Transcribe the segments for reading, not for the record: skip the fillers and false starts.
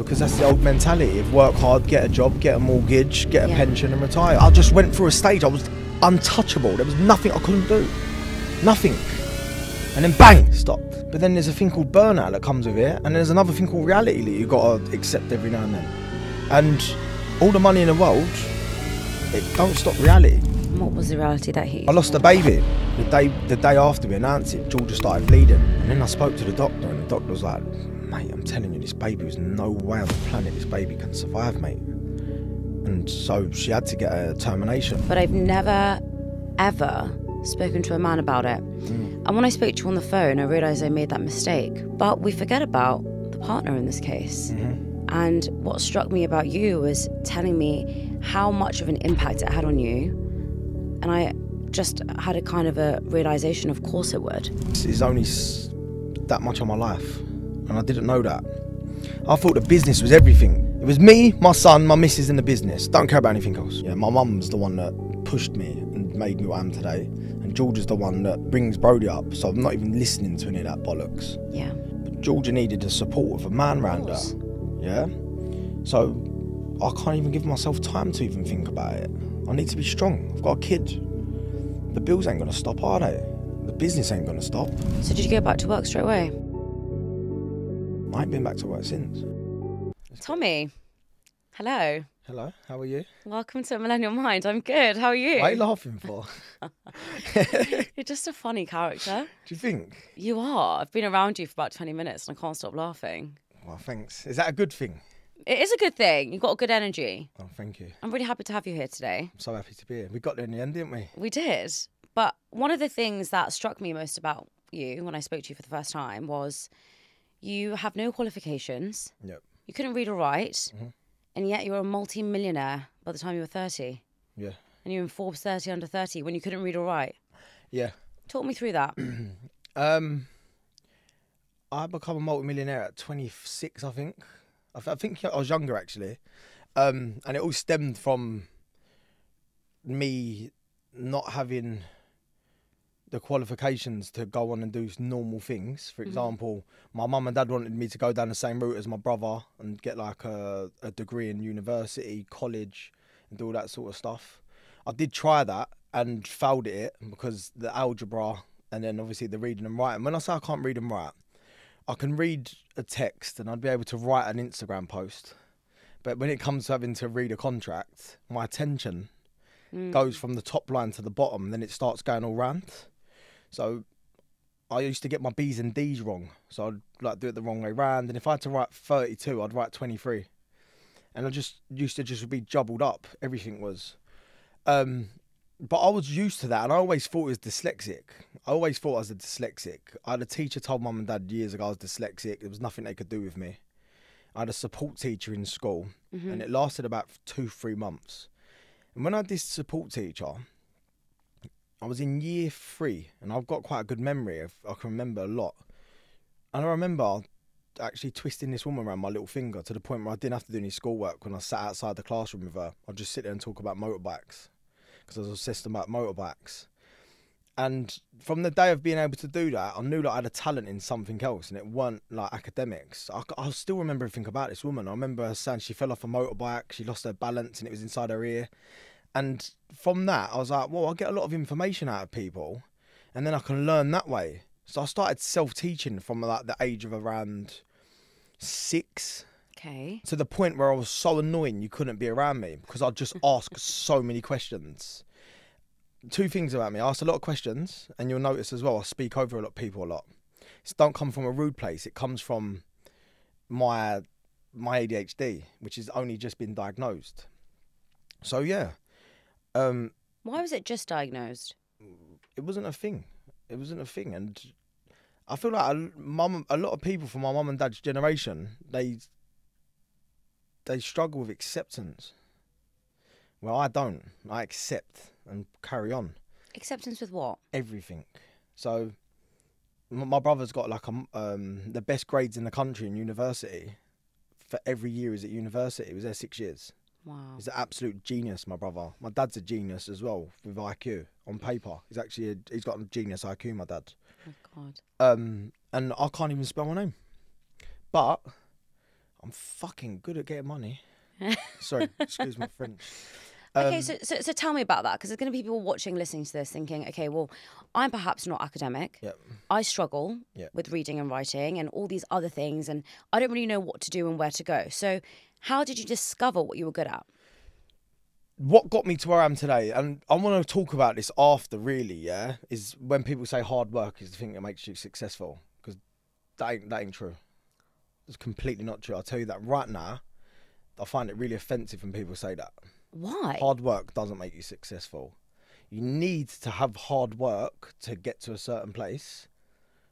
because that's the old mentality of work hard, get a job, get a mortgage, get a pension and retire. I just went through a stage, I was untouchable. There was nothing I couldn't do. Nothing. And then bang, stopped. But then there's a thing called burnout that comes with it, and there's another thing called reality that you've got to accept every now and then. And all the money in the world, it don't stop reality. What was the reality that he... I lost a baby. The day after we announced it, Georgia started bleeding. And then I spoke to the doctor, and the doctor was like, mate, I'm telling you, this baby, there's no way on the planet this baby can survive, mate. And so she had to get a termination. But I've never, ever spoken to a man about it. And when I spoke to you on the phone, I realised I made that mistake. But we forget about the partner in this case. And what struck me about you was telling me how much of an impact it had on you. And I just had a kind of a realisation, of course it would. It's only that much of my life, and I didn't know that. I thought the business was everything. It was me, my son, my missus in the business. Don't care about anything else. Yeah, my mum's the one that pushed me and made me what I am today. And Georgia's the one that brings Brody up, so I'm not even listening to any of that bollocks. Yeah. But Georgia needed the support of a man round her. Yeah? So I can't even give myself time to even think about it. I need to be strong. I've got a kid. The bills ain't gonna stop, are they? The business ain't gonna stop. So did you go back to work straight away? I ain't been back to work since. Tommy, hello. Hello, how are you? Welcome to Millennial Mind. I'm good. How are you? What are you laughing for? You're just a funny character. Do you think? You are. I've been around you for about 20 minutes and I can't stop laughing. Well, thanks. Is that a good thing? It is a good thing. You've got a good energy. Oh, thank you. I'm really happy to have you here today. I'm so happy to be here. We got there in the end, didn't we? We did. But one of the things that struck me most about you when I spoke to you for the first time was you have no qualifications. Yep. You couldn't read or write. And yet you were a multi-millionaire by the time you were 30. Yeah. And you were in Forbes 30 under 30 when you couldn't read or write. Yeah. Talk me through that. I became a multi-millionaire at 26, I think. I think I was younger, actually. And it all stemmed from me not having the qualifications to go on and do normal things. For example, my mum and dad wanted me to go down the same route as my brother and get like a degree in university, college, and do all that sort of stuff. I did try that and failed at it because the algebra and then obviously the reading and writing. When I say I can't read and write, I can read a text and I'd be able to write an Instagram post. But when it comes to having to read a contract, my attention goes from the top line to the bottom and then it starts going all round. So I used to get my B's and D's wrong. So I'd like do it the wrong way round. And if I had to write 32, I'd write 23. And I just used to just be jumbled up. Everything was. But I was used to that, and I always thought it was dyslexic. I always thought I was a dyslexic. I had a teacher told mum and dad years ago I was dyslexic. There was nothing they could do with me. I had a support teacher in school, and it lasted about 2-3 months. And when I had this support teacher, I was in year 3, and I've got quite a good memory. I can remember a lot. And I remember actually twisting this woman around my little finger to the point where I didn't have to do any schoolwork when I sat outside the classroom with her. I'd just sit there and talk about motorbikes, because I was obsessed about motorbikes. And from the day of being able to do that, I knew that I had a talent in something else, and it weren't like academics. I still remember everything about this woman. I remember her saying she fell off a motorbike, she lost her balance and it was inside her ear. And from that, I was like, well, I get a lot of information out of people and then I can learn that way. So I started self-teaching from like the age of around 6. Okay. To the point where I was so annoying you couldn't be around me because I'd just ask so many questions. 2 things about me. I ask a lot of questions, and you'll notice as well, I speak over a lot of people a lot. It don't come from a rude place. It comes from my ADHD, which has only just been diagnosed. So, yeah. Why was it just diagnosed? It wasn't a thing. It wasn't a thing. And I feel like a lot of people from my mum and dad's generation, they struggle with acceptance. Well, I don't. I accept and carry on. Acceptance with what? Everything. So, my brother's got like the best grades in the country in university. For every year he's at university. He was there 6 years. Wow. He's an absolute genius, my brother. My dad's a genius as well with IQ on paper. He's got a genius IQ, my dad. Oh God. And I can't even spell my name, but I'm fucking good at getting money. Sorry, excuse my French. Okay, so tell me about that, because there's going to be people watching, listening to this, thinking, okay, well, I'm perhaps not academic. Yep. I struggle Yep. with reading and writing and all these other things, and I don't really know what to do and where to go. So how did you discover what you were good at? What got me to where I am today, and I want to talk about this after, really, yeah, is when people say hard work is the thing that makes you successful, because that ain't true. It's completely not true. I'll tell you that right now. I find it really offensive when people say that. Why? Hard work doesn't make you successful. You need to have hard work to get to a certain place,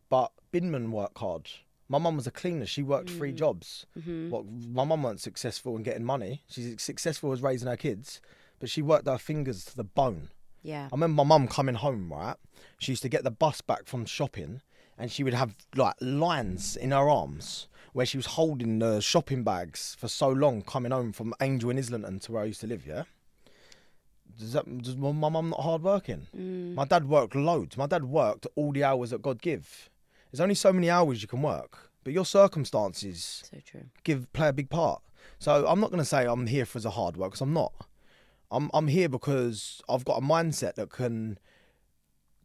but binmen work hard. My mum was a cleaner. She worked 3 jobs. My mum wasn't successful in getting money. She's successful as raising her kids, but she worked her fingers to the bone. Yeah. I remember my mum coming home, right? She used to get the bus back from shopping, and she would have like lines in her arms where she was holding the shopping bags for so long coming home from Angel in Islington to where I used to live, yeah? Does my mum not hard working? My dad worked loads. My dad worked all the hours that God give. There's only so many hours you can work, but your circumstances So true. play a big part. So I'm not going to say I'm here for the hard work, because I'm not. I'm here because I've got a mindset that can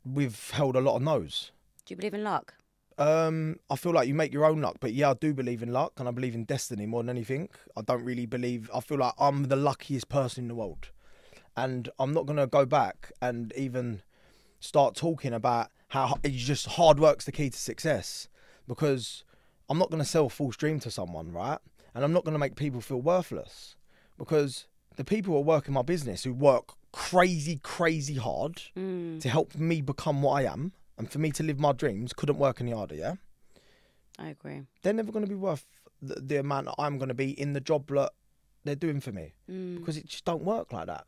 withhold a lot of no's. Do you believe in luck? I feel like you make your own luck, but yeah, I do believe in luck, and I believe in destiny more than anything. I feel like I'm the luckiest person in the world, and I'm not going to go back and even start talking about how it's just hard work's the key to success, because I'm not going to sell a false dream to someone, right? And I'm not going to make people feel worthless, because the people who are working my business, who work crazy hard to help me become what I am, and for me to live my dreams, couldn't work any harder, yeah? I agree. They're never going to be worth the amount that I'm going to be in the job that they're doing for me, because it just don't work like that.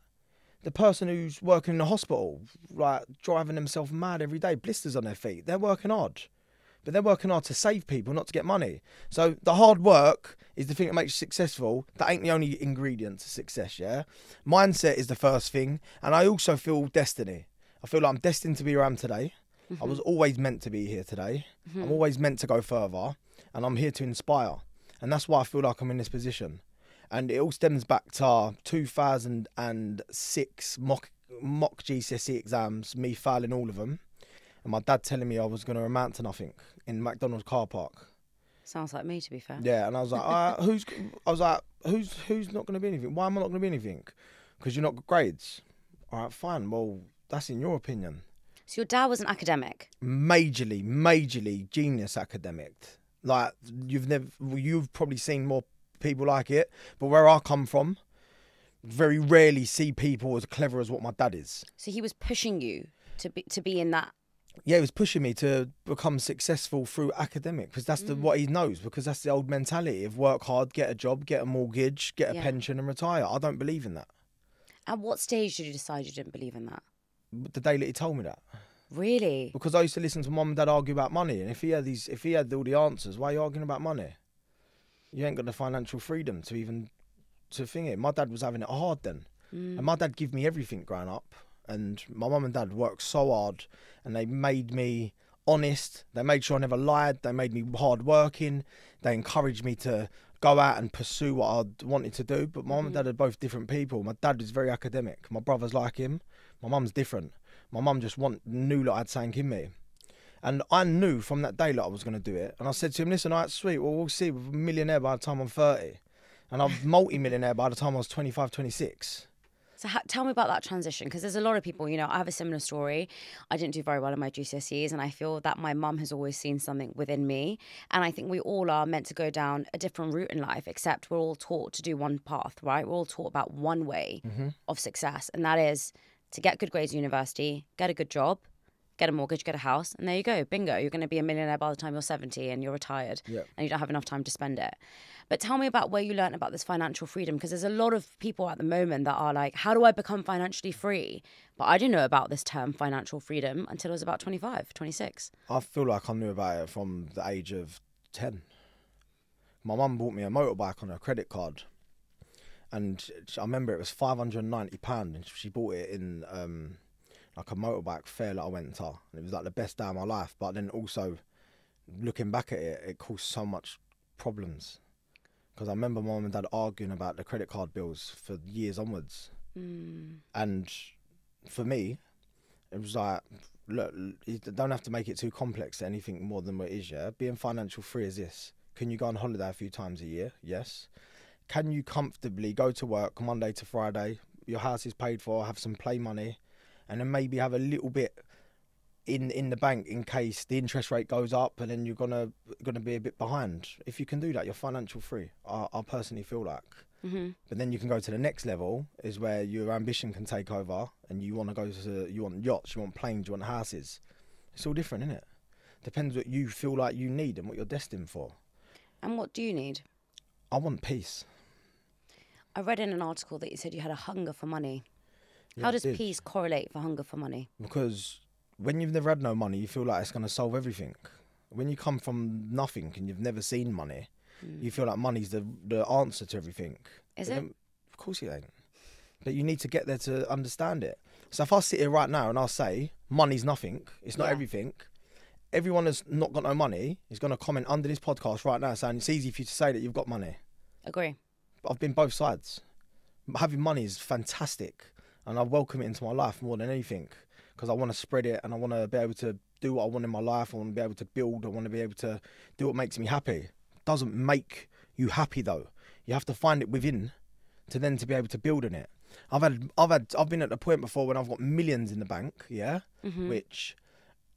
The person who's working in the hospital, like driving themselves mad every day, blisters on their feet, they're working hard. But they're working hard to save people, not to get money. So the hard work is the thing that makes you successful. That ain't the only ingredient to success, yeah? Mindset is the first thing. And I also feel destiny. I feel like I'm destined to be where I am today. I was always meant to be here today. I'm always meant to go further. And I'm here to inspire. And that's why I feel like I'm in this position. And it all stems back to 2006 mock GCSE exams, me failing all of them. And my dad telling me I was going to amount to nothing in McDonald's car park. Sounds like me, to be fair. Yeah, and I was like, who's not going to be anything? Why am I not going to be anything? Because you're not got grades. All right, fine. Well, that's in your opinion. So your dad was an academic? Majorly genius academic. Like, you've probably seen more people like it, but where I come from, very rarely see people as clever as what my dad is. So he was pushing you to be in that. Yeah, he was pushing me to become successful through academic, because that's what he knows, because that's the old mentality of work hard, get a job, get a mortgage, get a pension and retire. I don't believe in that. At what stage did you decide you didn't believe in that? The day that he told me that. Really? Because I used to listen to mum and dad argue about money, and if he had all the answers, why are you arguing about money? You ain't got the financial freedom to think it. My dad was having it hard then. And my dad gave me everything growing up. And my mum and dad worked so hard, and they made me honest. They made sure I never lied. They made me hard working. They encouraged me to go out and pursue what I wanted to do. But my mum and dad are both different people. My dad is very academic. My brother's like him. My mum's different. My mum just knew that I had something in me. And I knew from that day that I was going to do it. And I said to him, listen, all right, sweet, well, we'll see. We're a millionaire by the time I'm 30. And I'm multi-millionaire by the time I was 25, 26. So tell me about that transition, because there's a lot of people, I have a similar story. I didn't do very well in my GCSEs, and I feel that my mum has always seen something within me. And I think we all are meant to go down a different route in life, except we're all taught to do one path, right? We're all taught about one way of success, and that is to get good grades at university, get a good job, get a mortgage, get a house, and there you go. Bingo. You're going to be a millionaire by the time you're 70 and you're retired and you don't have enough time to spend it. But tell me about where you learned about this financial freedom, because there's a lot of people at the moment that are like, how do I become financially free? But I didn't know about this term financial freedom until I was about 25, 26. I feel like I knew about it from the age of 10. My mum bought me a motorbike on her credit card. And I remember it was £590, and she bought it in like a motorbike fair that I went to. And it was like the best day of my life. But then also, looking back at it, it caused so much problems. because I remember my mum and dad arguing about the credit card bills for years onwards. And for me, it was like, look, you don't have to make it too complex to anything more than what it is, yeah? Being financial free is this. Can you go on holiday a few times a year? Yes. Can you comfortably go to work Monday to Friday, your house is paid for, have some play money, and then maybe have a little bit in the bank in case the interest rate goes up and then you're gonna be a bit behind? If you can do that, you're financial free. I personally feel like. But then you can go to the next level, is where your ambition can take over and you want to go to, you want yachts, you want planes, you want houses. It's all different, isn't it? Depends what you feel like you need and what you're destined for. And what do you need? I want peace. I read in an article that you said you had a hunger for money. How does peace correlate for hunger for money? Because when you've never had no money, you feel like it's going to solve everything. When you come from nothing and you've never seen money, you feel like money's the answer to everything. Is it? Of course it ain't. But you need to get there to understand it. So if I sit here right now and I'll say money's nothing, it's not everything, everyone that's not got no money is going to comment under this podcast right now saying it's easy for you to say that you've got money. Agree. But I've been both sides. Having money is fantastic and I welcome it into my life more than anything, because I want to spread it and I want to be able to do what I want in my life. I want to be able to build. I want to be able to do what makes me happy. Doesn't make you happy though. You have to find it within to then to be able to build on it. I've been at the point before when I've got millions in the bank, and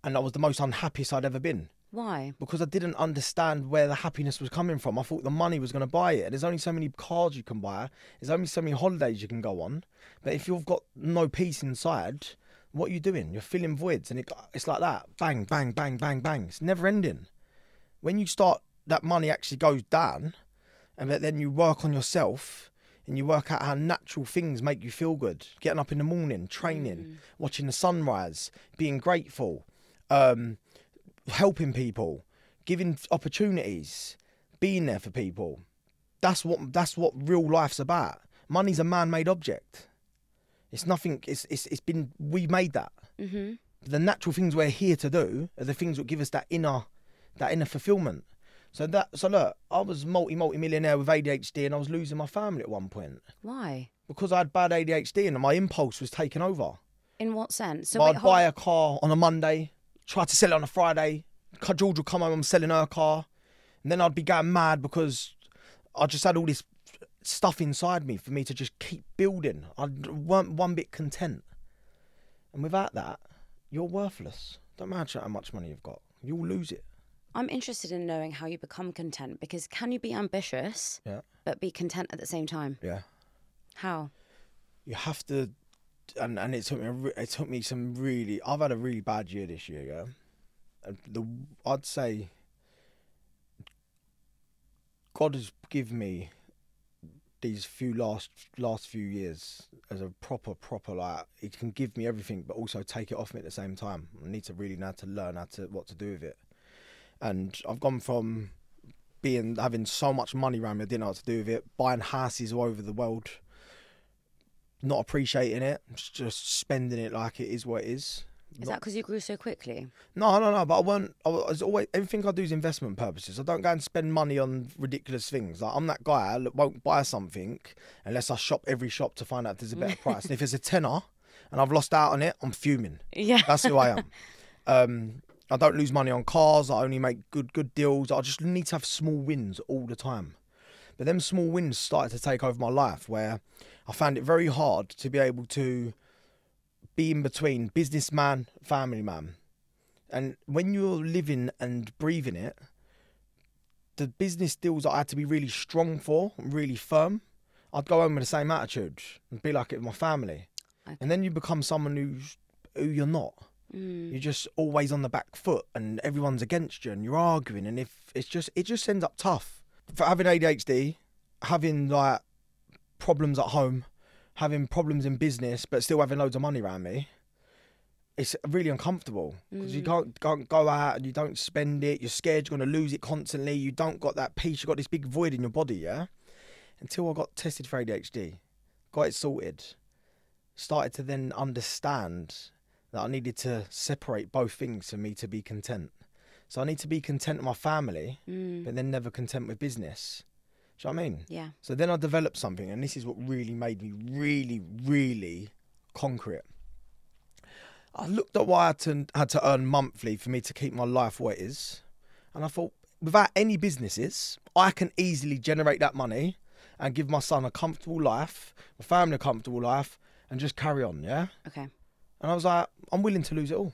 I was the most unhappiest I'd ever been. Why? Because I didn't understand where the happiness was coming from. I thought the money was going to buy it. There's only so many cars you can buy. There's only so many holidays you can go on. But if you've got no peace inside, what are you doing? You're filling voids, and it's like that. Bang, bang, bang, bang, bang. It's never ending. When you start, that money actually goes down, and then you work on yourself and you work out how natural things make you feel good. Getting up in the morning, training, watching the sunrise, being grateful, helping people, giving opportunities, being there for people. That's what real life's about. Money's a man-made object. It's nothing. We made that. The natural things we're here to do are the things that give us that inner fulfillment. So look, I was multi-millionaire with ADHD and I was losing my family at one point. Why? Because I had bad ADHD and my impulse was taken over. In what sense? So I'd buy a car on a Monday, try to sell it on a Friday. George would come home, I'm selling her car. And then I'd be going mad because I just had all this stuff inside me for me to just keep building. I weren't one bit content. And without that, you're worthless. Don't matter how much money you've got. You'll lose it. I'm interested in knowing how you become content, because can you be ambitious but be content at the same time? Yeah. How? You have to, and it took me some really. I've had a really bad year this year. Yeah. I'd say God has given me these last few years as a proper like, it can give me everything but also take it off me at the same time. I need to really now to learn what to do with it. And I've gone from having so much money around me, I didn't know what to do with it, buying houses all over the world, not appreciating it, just spending it like it is what it is. Is that because you grew so quickly? No, but I was always, everything I do is investment purposes. I don't go and spend money on ridiculous things. Like, I'm that guy that won't buy something unless I shop every shop to find out if there's a better price. And if it's a tenner and I've lost out on it, I'm fuming. Yeah. That's who I am. I don't lose money on cars. I only make good deals. I just need to have small wins all the time. But them small wins started to take over my life, where I found it very hard to be able to be in between businessman, family man. And when you're living and breathing it, the business deals I had to be really strong for, really firm. I'd go home with the same attitude and be like it with my family. Okay. And then you become someone who you're not. You're just always on the back foot and everyone's against you and you're arguing, and it just ends up tough. For having ADHD, having like problems at home, having problems in business, but still having loads of money around me, it's really uncomfortable because you can't go out and you don't spend it. You're scared you're going to lose it constantly. You don't got that peace. You've got this big void in your body, yeah? Until I got tested for ADHD, got it sorted, started to then understand that I needed to separate both things for me to be content. So I need to be content with my family, but then never content with business. Do you know what I mean? Yeah. So then I developed something, and this is what really made me really, really concrete. I looked at what I had to earn monthly for me to keep my life where it is. And I thought, without any businesses, I can easily generate that money and give my son a comfortable life, my family a comfortable life, and just carry on, yeah? Okay. And I was like, I'm willing to lose it all.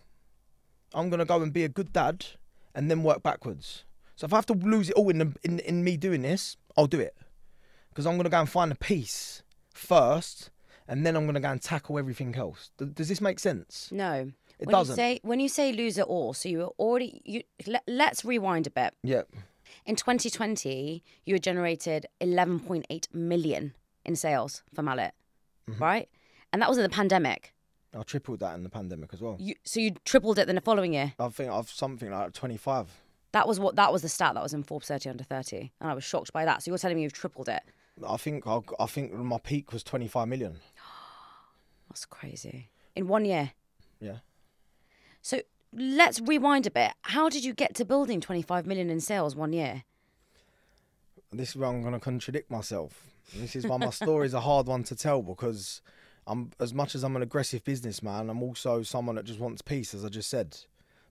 I'm going to go and be a good dad and then work backwards. So if I have to lose it all in me doing this, I'll do it. Because I'm going to go and find a peace first, and then I'm going to go and tackle everything else. Does this make sense? No. It doesn't. When you say lose it all, so you were already... let's rewind a bit. Yeah. In 2020, you had generated 11.8 million in sales for Mallet, right? And that was in the pandemic. I tripled that in the pandemic as well. So you tripled it in the following year? I think I've something like 25. That was the stat that was in Forbes 30 under 30, and I was shocked by that. So you're telling me you've tripled it? I think my peak was 25 million. That's crazy. In 1 year? Yeah. So let's rewind a bit. How did you get to building 25 million in sales 1 year? This is where I'm going to contradict myself. This is why my story is a hard one to tell, because as much as I'm an aggressive businessman, I'm also someone that just wants peace, as I just said.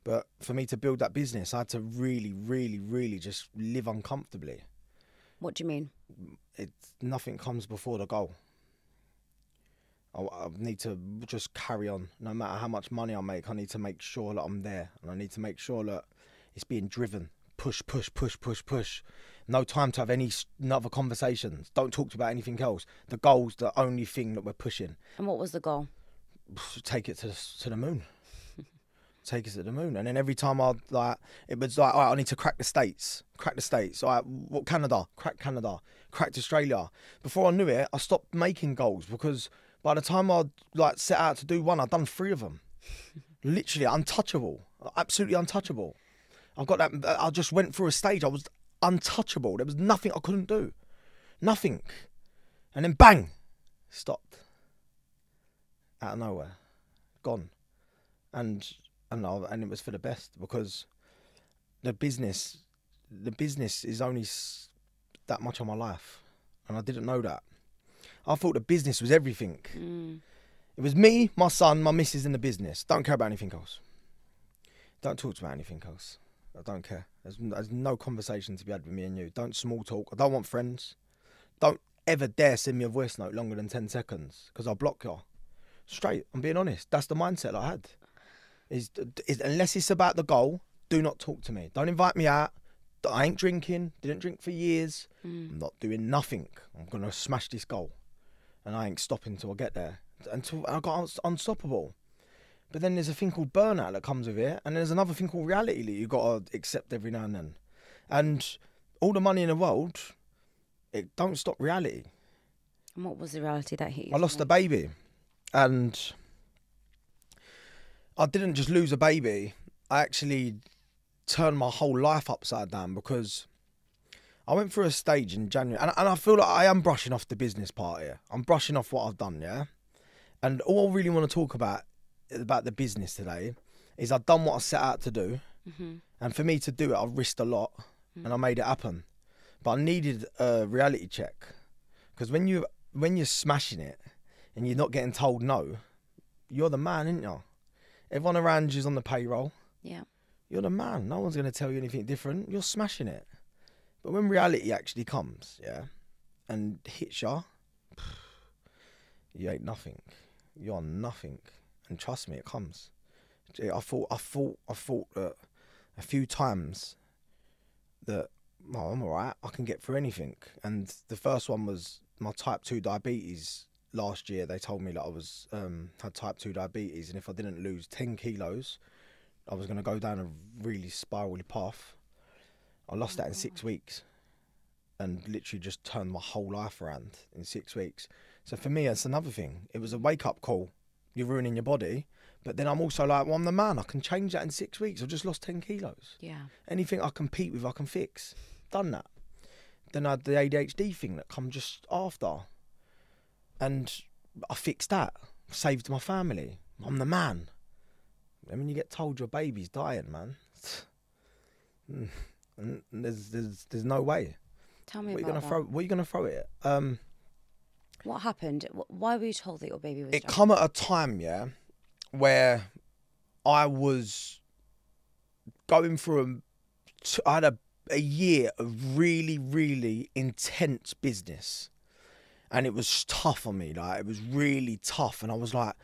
But for me to build that business, I had to really, really, really just live uncomfortably. What do you mean? Nothing comes before the goal. I need to just carry on. No matter how much money I make, I need to make sure that I'm there. And I need to make sure that it's being driven. Push, push, push, push, push. No time to have any other conversations. Don't talk about anything else. The goal's the only thing that we're pushing. And what was the goal? Take it to the moon. Take us to the moon. And then every time it was like, all right, I need to crack the States. All right, what, Canada, cracked Australia. Before I knew it, I stopped making goals, because by the time I'd set out to do one, I'd done 3 of them. Literally untouchable, absolutely untouchable. I got that. I just went through a stage. I was untouchable. There was nothing I couldn't do, nothing. And then bang, stopped. Out of nowhere, gone. And it was for the best, because the business is only that much of my life, and I didn't know that. I thought the business was everything. It was me, my son, my missus in the business. Don't care about anything else. Don't talk about anything else. I don't care. There's no conversation to be had with me and you. Don't small talk. I don't want friends. Don't ever dare send me a voice note longer than 10 seconds, because I'll block you. Straight, I'm being honest. That's the mindset I had. Is unless it's about the goal, do not talk to me. Don't invite me out. I ain't drinking. Didn't drink for years. I'm not doing nothing. I'm going to smash this goal. And I ain't stopping till I get there. Until I got unstoppable. But then there's a thing called burnout that comes with it. And there's another thing called reality that you got to accept every now and then. And all the money in the world, it don't stop reality. And what was the reality that hit you? I lost a baby. And I didn't just lose a baby. I actually turned my whole life upside down, because I went through a stage in January, and I feel like I am brushing off the business part here. I'm brushing off what I've done, yeah? And all I really want to talk about the business today is I've done what I set out to do. And for me to do it, I risked a lot, and I made it happen. But I needed a reality check, because when you're smashing it and you're not getting told no, you're the man, ain't you? Everyone around you's on the payroll. Yeah. You're the man. No one's going to tell you anything different. You're smashing it. But when reality actually comes, yeah, and hits you, you ain't nothing. You're nothing. And trust me, it comes. I thought that a few times that, well, I'm all right. I can get through anything. And the first one was my type 2 diabetes. Last year, they told me that I was had type 2 diabetes, and if I didn't lose 10 kilos, I was going to go down a really spirally path. I lost that in 6 weeks, and literally just turned my whole life around in 6 weeks. So for me, that's another thing. It was a wake-up call. You're ruining your body, but then I'm also like, well, I'm the man. I can change that in 6 weeks. I've just lost 10 kilos. Yeah. Anything I compete with, I can fix. Done that. Then I had the ADHD thing that come just after. And I fixed that, saved my family. I'm the man. And when you get told your baby's dying, man, and there's no way. Tell me What about that. What are you gonna throw it? What happened? Why were you told that your baby was It dying? come at a time, yeah, where I was going through I had a year of really, really intense business. And it was tough on me, like, it was really tough. And I was like,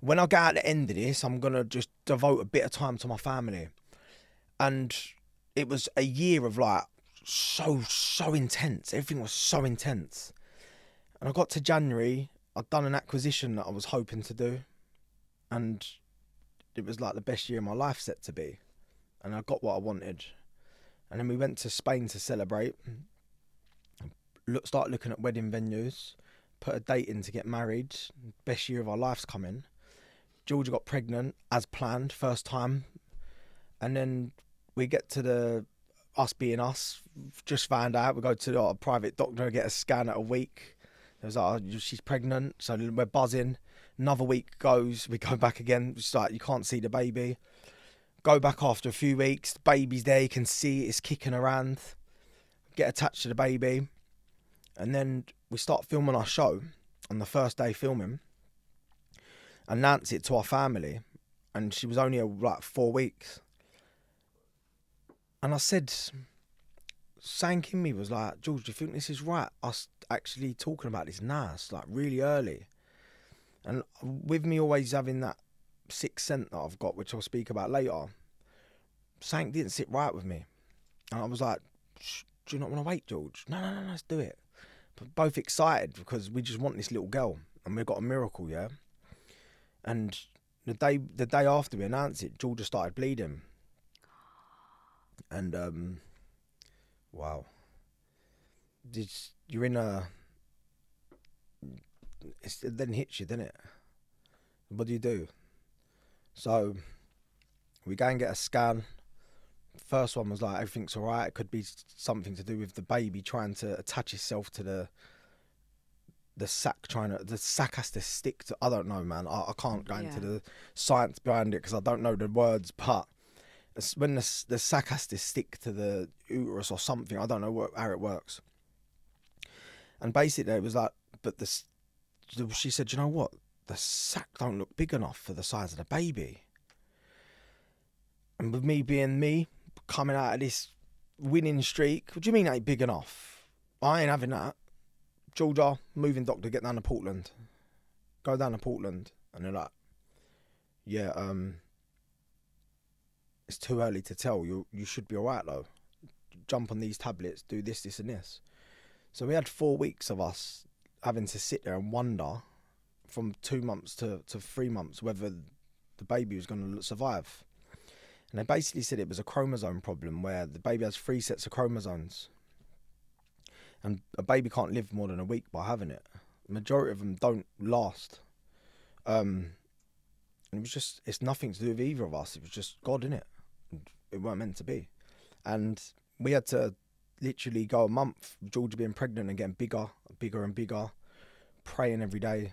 when I get out the end of this, I'm going to just devote a bit of time to my family. And it was a year of, like, so intense. Everything was so intense. And I got to January, I'd done an acquisition that I was hoping to do. And it was, like, the best year of my life set to be. And I got what I wanted. And then we went to Spain to celebrate. Start looking at wedding venues, put a date in to get married. Best year of our lives coming. Georgia got pregnant as planned, first time. And then we get to us being us, just found out. We go to a private doctor, get a scan at a week. It was like, oh, she's pregnant, so we're buzzing. Another week goes, we go back again. It's like, you can't see the baby. Go back after a few weeks, the baby's there, you can see it's kicking around. Get attached to the baby. And then we start filming our show on the first day filming. Announce it to our family. And she was only like 4 weeks. And I said, sank in me was like, George, do you think this is right? Us actually talking about this now, it's like really early. And with me always having that sixth sense that I've got, which I'll speak about later, something didn't sit right with me. And I was like, do you not want to wait, George? No, let's do it. But both excited because we just want this little girl and we've got a miracle, yeah? And the day after we announced it, Georgia started bleeding. And, wow. You're in a... It then hits you, doesn't it? What do you do? So we go and get a scan. First one was like, everything's all right. It could be something to do with the baby trying to attach itself to the sac, the sac has to stick to, I don't know, man. I can't go into the science behind it because I don't know the words, but when the sac has to stick to the uterus or something, I don't know how it works. And basically it was like, but she said, you know what? The sac don't look big enough for the size of the baby. And with me being me, coming out of this winning streak, what do you mean it ain't big enough? I ain't having that. Georgia, moving doctor, get down to Portland. Go down to Portland. And they're like, yeah, it's too early to tell. You should be all right, though. Jump on these tablets, do this, this, and this. So we had 4 weeks of us having to sit there and wonder from 2 months to 3 months whether the baby was going to survive. And they basically said it was a chromosome problem where the baby has 3 sets of chromosomes. And a baby can't live more than a week by having it. The majority of them don't last. And it was just, it's nothing to do with either of us. It was just God, innit? It weren't meant to be. And we had to literally go a month, Georgia being pregnant and getting bigger and bigger, praying every day,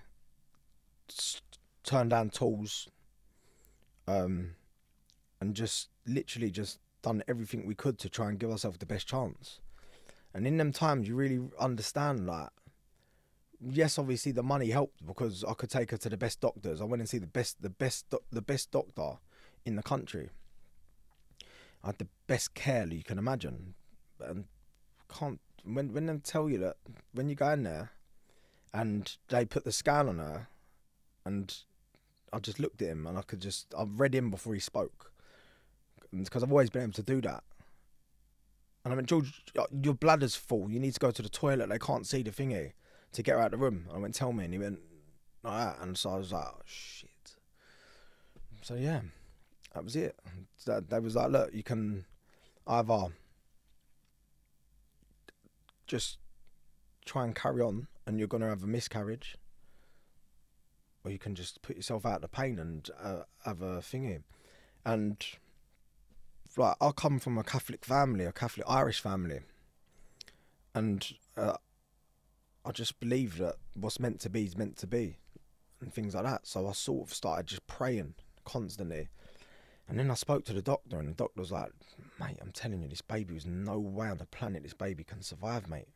turn down tools, and just literally just done everything we could to try and give ourselves the best chance. And in them times, you really understand that. Yes, obviously the money helped because I could take her to the best doctors. I went and see the best doctor in the country. I had the best care you can imagine, and when they tell you that when you go in there, and they put the scan on her, and I just looked at him and I read him before he spoke, because I've always been able to do that. And I went, George, your bladder's full. You need to go to the toilet. They can't see the thingy to get her out of the room. And I went, tell me. And he went, like that. And so I was like, oh, shit. So, yeah, that was it. They was like, look, you can either just try and carry on and you're going to have a miscarriage, or you can just put yourself out of the pain and have a thingy. And like, I come from a Catholic family, a Catholic Irish family, and I just believe that what's meant to be is meant to be, and things like that. So I sort of started just praying constantly. And then I spoke to the doctor, and the doctor was like, mate, I'm telling you, this baby, there's no way on the planet this baby can survive, mate.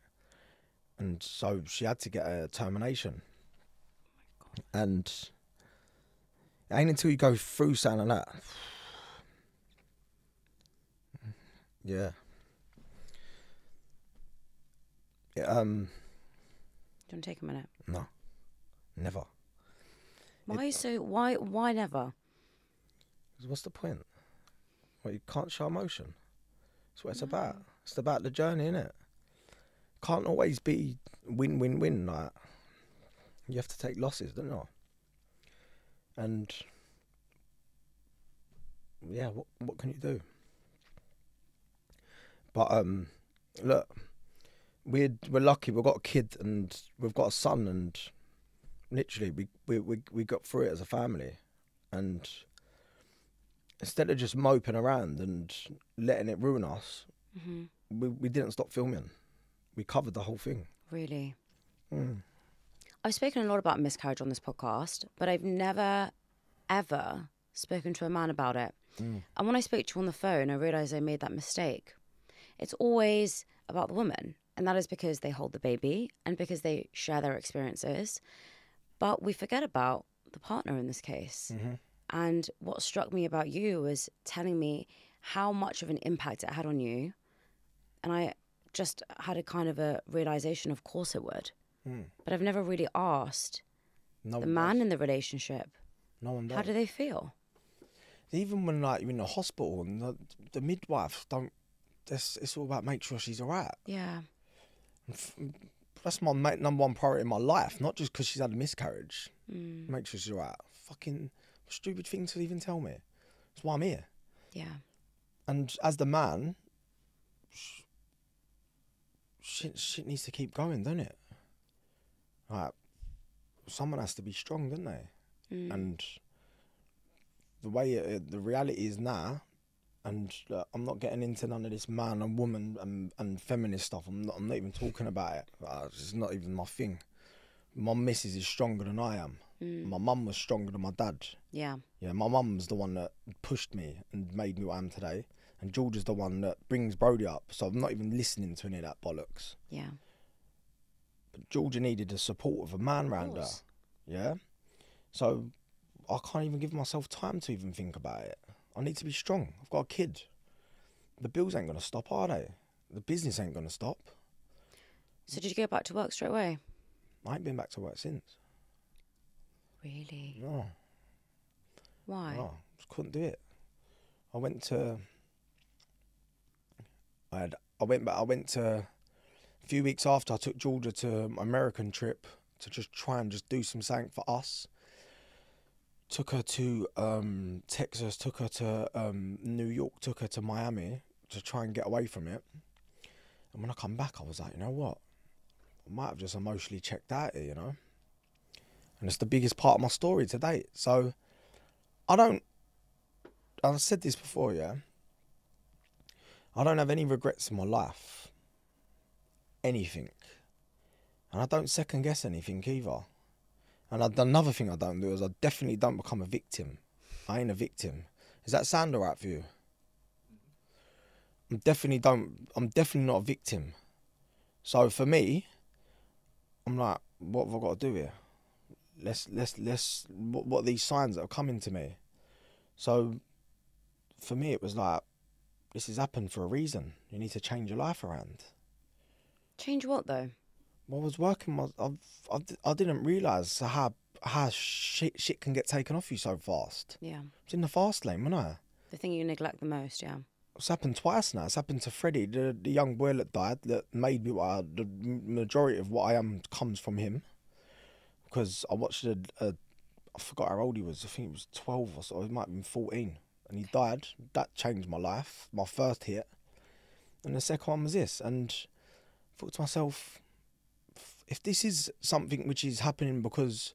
And so she had to get a termination. And it ain't until you go through something like that. Yeah. Do you want to take a minute? No, never. Why never? What's the point? Well, you can't show emotion. That's what it's about. It's about the journey, innit? Can't always be win, win, win. Like, you have to take losses, don't you? And yeah, what can you do? But look, we're lucky. We've got a kid and we've got a son, and literally we got through it as a family. And instead of just moping around and letting it ruin us, we didn't stop filming. We covered the whole thing. Really? I've spoken a lot about miscarriage on this podcast, but I've never, ever spoken to a man about it. And when I spoke to you on the phone, I realised I made that mistake. It's always about the woman, and that is because they hold the baby and because they share their experiences. But we forget about the partner in this case. And what struck me about you was telling me how much of an impact it had on you. And I just had a kind of a realization, of course it would. But I've never really asked the man in the relationship, no one does. How do they feel? Even when like you're in the hospital and the midwife don't, it's all about make sure she's all right. Yeah. That's my number one priority in my life, not just because she's had a miscarriage. Make sure she's all right. Fucking stupid thing to even tell me. That's why I'm here. Yeah. And as the man, shit needs to keep going, doesn't it? Like, someone has to be strong, don't they? And the way the reality is now, and I'm not getting into none of this man and woman and feminist stuff. I'm not even talking about it. It's not even my thing. My missus is stronger than I am. My mum was stronger than my dad. Yeah. Yeah, my mum's the one that pushed me and made me what I am today. And George is the one that brings Brody up. So I'm not even listening to any of that bollocks. Yeah. But Georgia needed the support of a man round her. Yeah? So I can't even give myself time to even think about it. I need to be strong. I've got a kid. The bills ain't going to stop, are they? The business ain't going to stop. So did you go back to work straight away? I ain't been back to work since. Really? No. Why? No, just couldn't do it. I went to a few weeks after I took Georgia to my American trip to just try and just do some something for us. Took her to Texas, took her to New York, took her to Miami to try and get away from it. And when I come back, I was like, you know what? I might have just emotionally checked out here, you know? And it's the biggest part of my story to date. So I've said this before, yeah? I don't have any regrets in my life. Anything. And I don't second guess anything either. And another thing I don't do is I definitely don't become a victim. I ain't a victim. Does that sound alright for you? I'm definitely not a victim. So for me, I'm like, what have I got to do here? What are these signs that are coming to me? So for me, it was like, this has happened for a reason. You need to change your life around. Change what though? Well, I was working. I didn't realise how shit can get taken off you so fast. Yeah. It's in the fast lane, wasn't I? The thing you neglect the most, yeah. It's happened twice now. It's happened to Freddie, the young boy that died, that made me what I, the majority of what I am comes from him. Because I watched I forgot how old he was. I think he was 12 or so. He might have been 14. And he died. That changed my life. My first hit. And the second one was this. And I thought to myself, if this is something which is happening because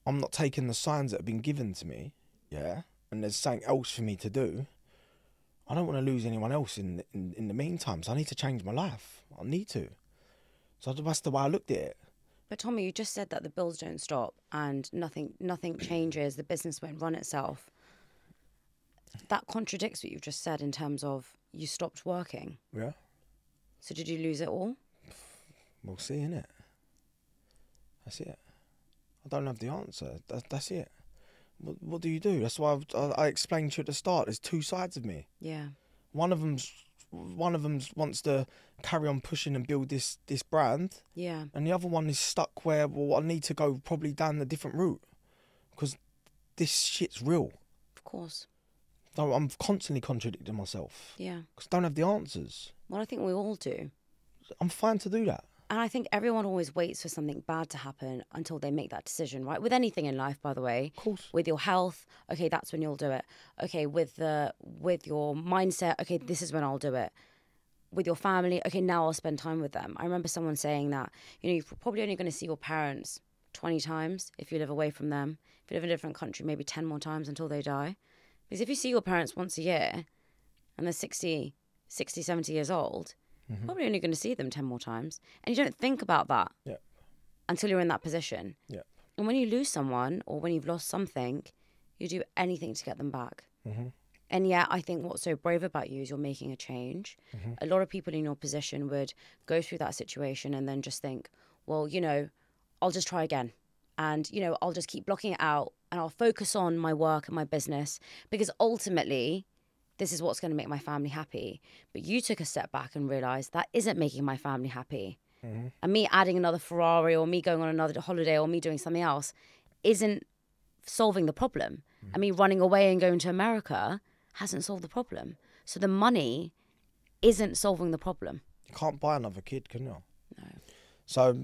I'm not taking the signs that have been given to me, yeah, and there's something else for me to do, I don't want to lose anyone else in the meantime. So I need to change my life. I need to. So that's the way I looked at it. But Tommy, you just said that the bills don't stop and nothing changes. The business won't run itself. That contradicts what you've just said in terms of you stopped working. Yeah. So did you lose it all? We'll see, innit? That's it. I don't have the answer. That's it. What do you do? That's why I explained to you at the start. There's two sides of me. Yeah. One of them wants to carry on pushing and build this brand. Yeah. And the other one is stuck where, well, I need to go probably down a different route because this shit's real. Of course. So I'm constantly contradicting myself. Yeah. Because I don't have the answers. Well, I think we all do. I'm fine to do that. And I think everyone always waits for something bad to happen until they make that decision, right? With anything in life, by the way. Of course. With your health, okay, that's when you'll do it. Okay, with your mindset, okay, this is when I'll do it. With your family, okay, now I'll spend time with them. I remember someone saying that, you're probably only going to see your parents 20 times if you live away from them. If you live in a different country, maybe 10 more times until they die. Because if you see your parents once a year and they're 60, 70 years old, probably only going to see them 10 more times. And you don't think about that until you're in that position. Yeah. And when you lose someone or when you've lost something, you do anything to get them back. And yet, I think what's so brave about you is you're making a change. A lot of people in your position would go through that situation and then just think, well, I'll just try again. And, I'll just keep blocking it out and I'll focus on my work and my business because ultimately, this is what's going to make my family happy. But you took a step back and realised that isn't making my family happy. And me adding another Ferrari or me going on another holiday or me doing something else isn't solving the problem. And me running away and going to America hasn't solved the problem. So the money isn't solving the problem. You can't buy another kid, can you? No. So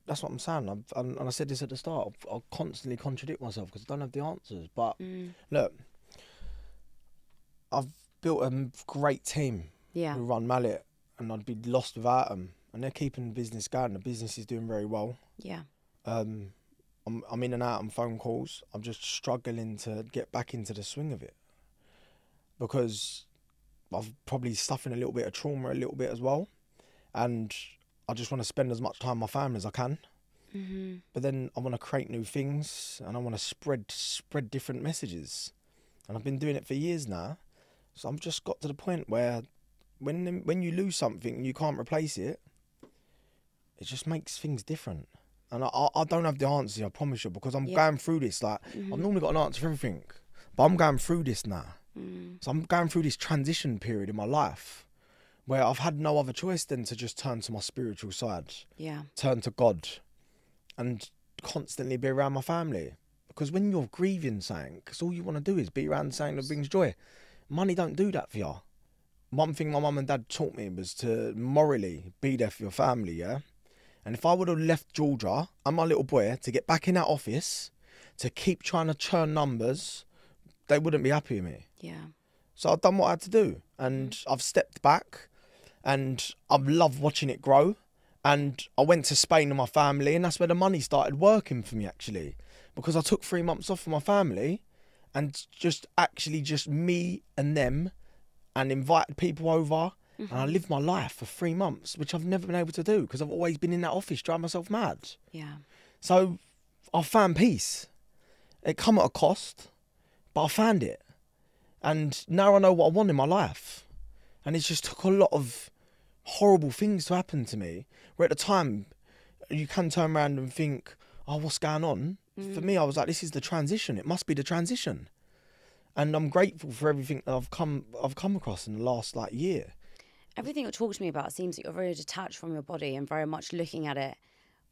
that's what I'm saying. And I said this at the start. I'll constantly contradict myself because I don't have the answers. But look, I've built a great team who run Mallet, and I'd be lost without them. And they're keeping the business going. The business is doing very well. Yeah. I'm in and out on phone calls. I'm just struggling to get back into the swing of it because I've probably suffering a little bit of trauma a little bit as well. And I just want to spend as much time with my family as I can. But then I want to create new things and I want to spread different messages. And I've been doing it for years now. So I've just got to the point where when you lose something and you can't replace it, it just makes things different. And I don't have the answers, I promise you, because I'm going through this. Like, I've normally got an answer for everything, but I'm going through this now. So I'm going through this transition period in my life where I've had no other choice than to just turn to my spiritual side, turn to God, and constantly be around my family. Because when you're grieving something, because all you want to do is be around something that brings joy. Money don't do that for you. One thing my mum and dad taught me was to morally be there for your family, yeah? And if I would have left Georgia and my little boy to get back in that office, to keep trying to churn numbers, they wouldn't be happy with me. Yeah. So I've done what I had to do. And I've stepped back and I've loved watching it grow. And I went to Spain with my family, and that's where the money started working for me, actually. Because I took 3 months off from my family and just me and them, and invited people over. And I lived my life for 3 months, which I've never been able to do because I've always been in that office driving myself mad. Yeah. So I found peace. It come at a cost, but I found it. And now I know what I want in my life. And it just took a lot of horrible things to happen to me, where at the time you can turn around and think, oh, what's going on? For me, I was like, this is the transition. It must be the transition. And I'm grateful for everything that I've come across in the last year. Everything you talk to me about seems that you're very detached from your body and very much looking at it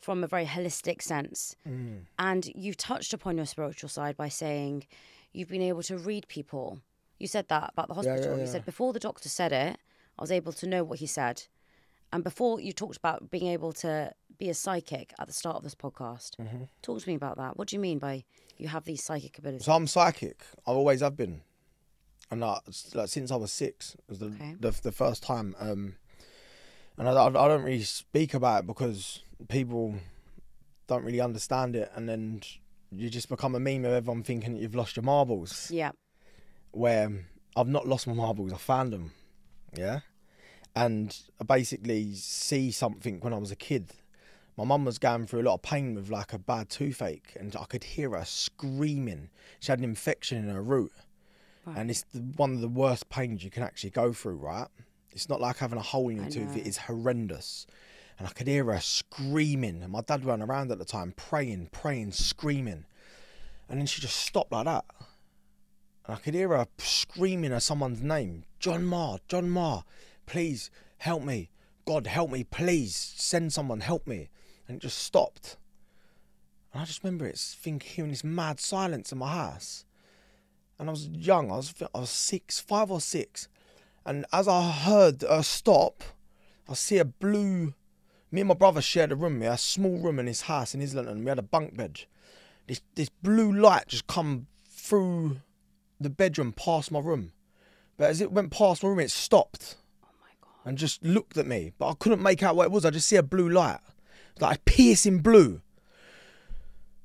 from a very holistic sense. And you've touched upon your spiritual side by saying you've been able to read people. You said that about the hospital. You said before the doctor said it, I was able to know what he said. And before you talked about being able to be a psychic at the start of this podcast. Talk to me about that. What do you mean by you have these psychic abilities? So I'm psychic. I always have been. And since I was 6, it was the first time. And I don't really speak about it because people don't really understand it. And then you just become a meme of everyone thinking that you've lost your marbles. Yeah. Where I've not lost my marbles, I found them. Yeah. And I basically see something when I was a kid. My mum was going through a lot of pain with a bad toothache, and I could hear her screaming. She had an infection in her root. Right. And it's one of the worst pains you can actually go through, right? It's not like having a hole in your tooth. It is horrendous. and I could hear her screaming. And my dad ran around at the time, praying, screaming. And then she just stopped like that. And I could hear her screaming at someone's name. John Ma, please help me. God, help me, please. Send someone, help me. And it just stopped. And I just remember hearing this mad silence in my house. And I was young, I was 6, 5 or 6. And as I heard her stop, I see me and my brother shared a room, a small room in his house in Islington. We had a bunk bed. This blue light just come through the bedroom past my room. But as it went past my room, it stopped. Oh my God. And just looked at me. But I couldn't make out what it was. I just see a blue light. Like a piercing blue.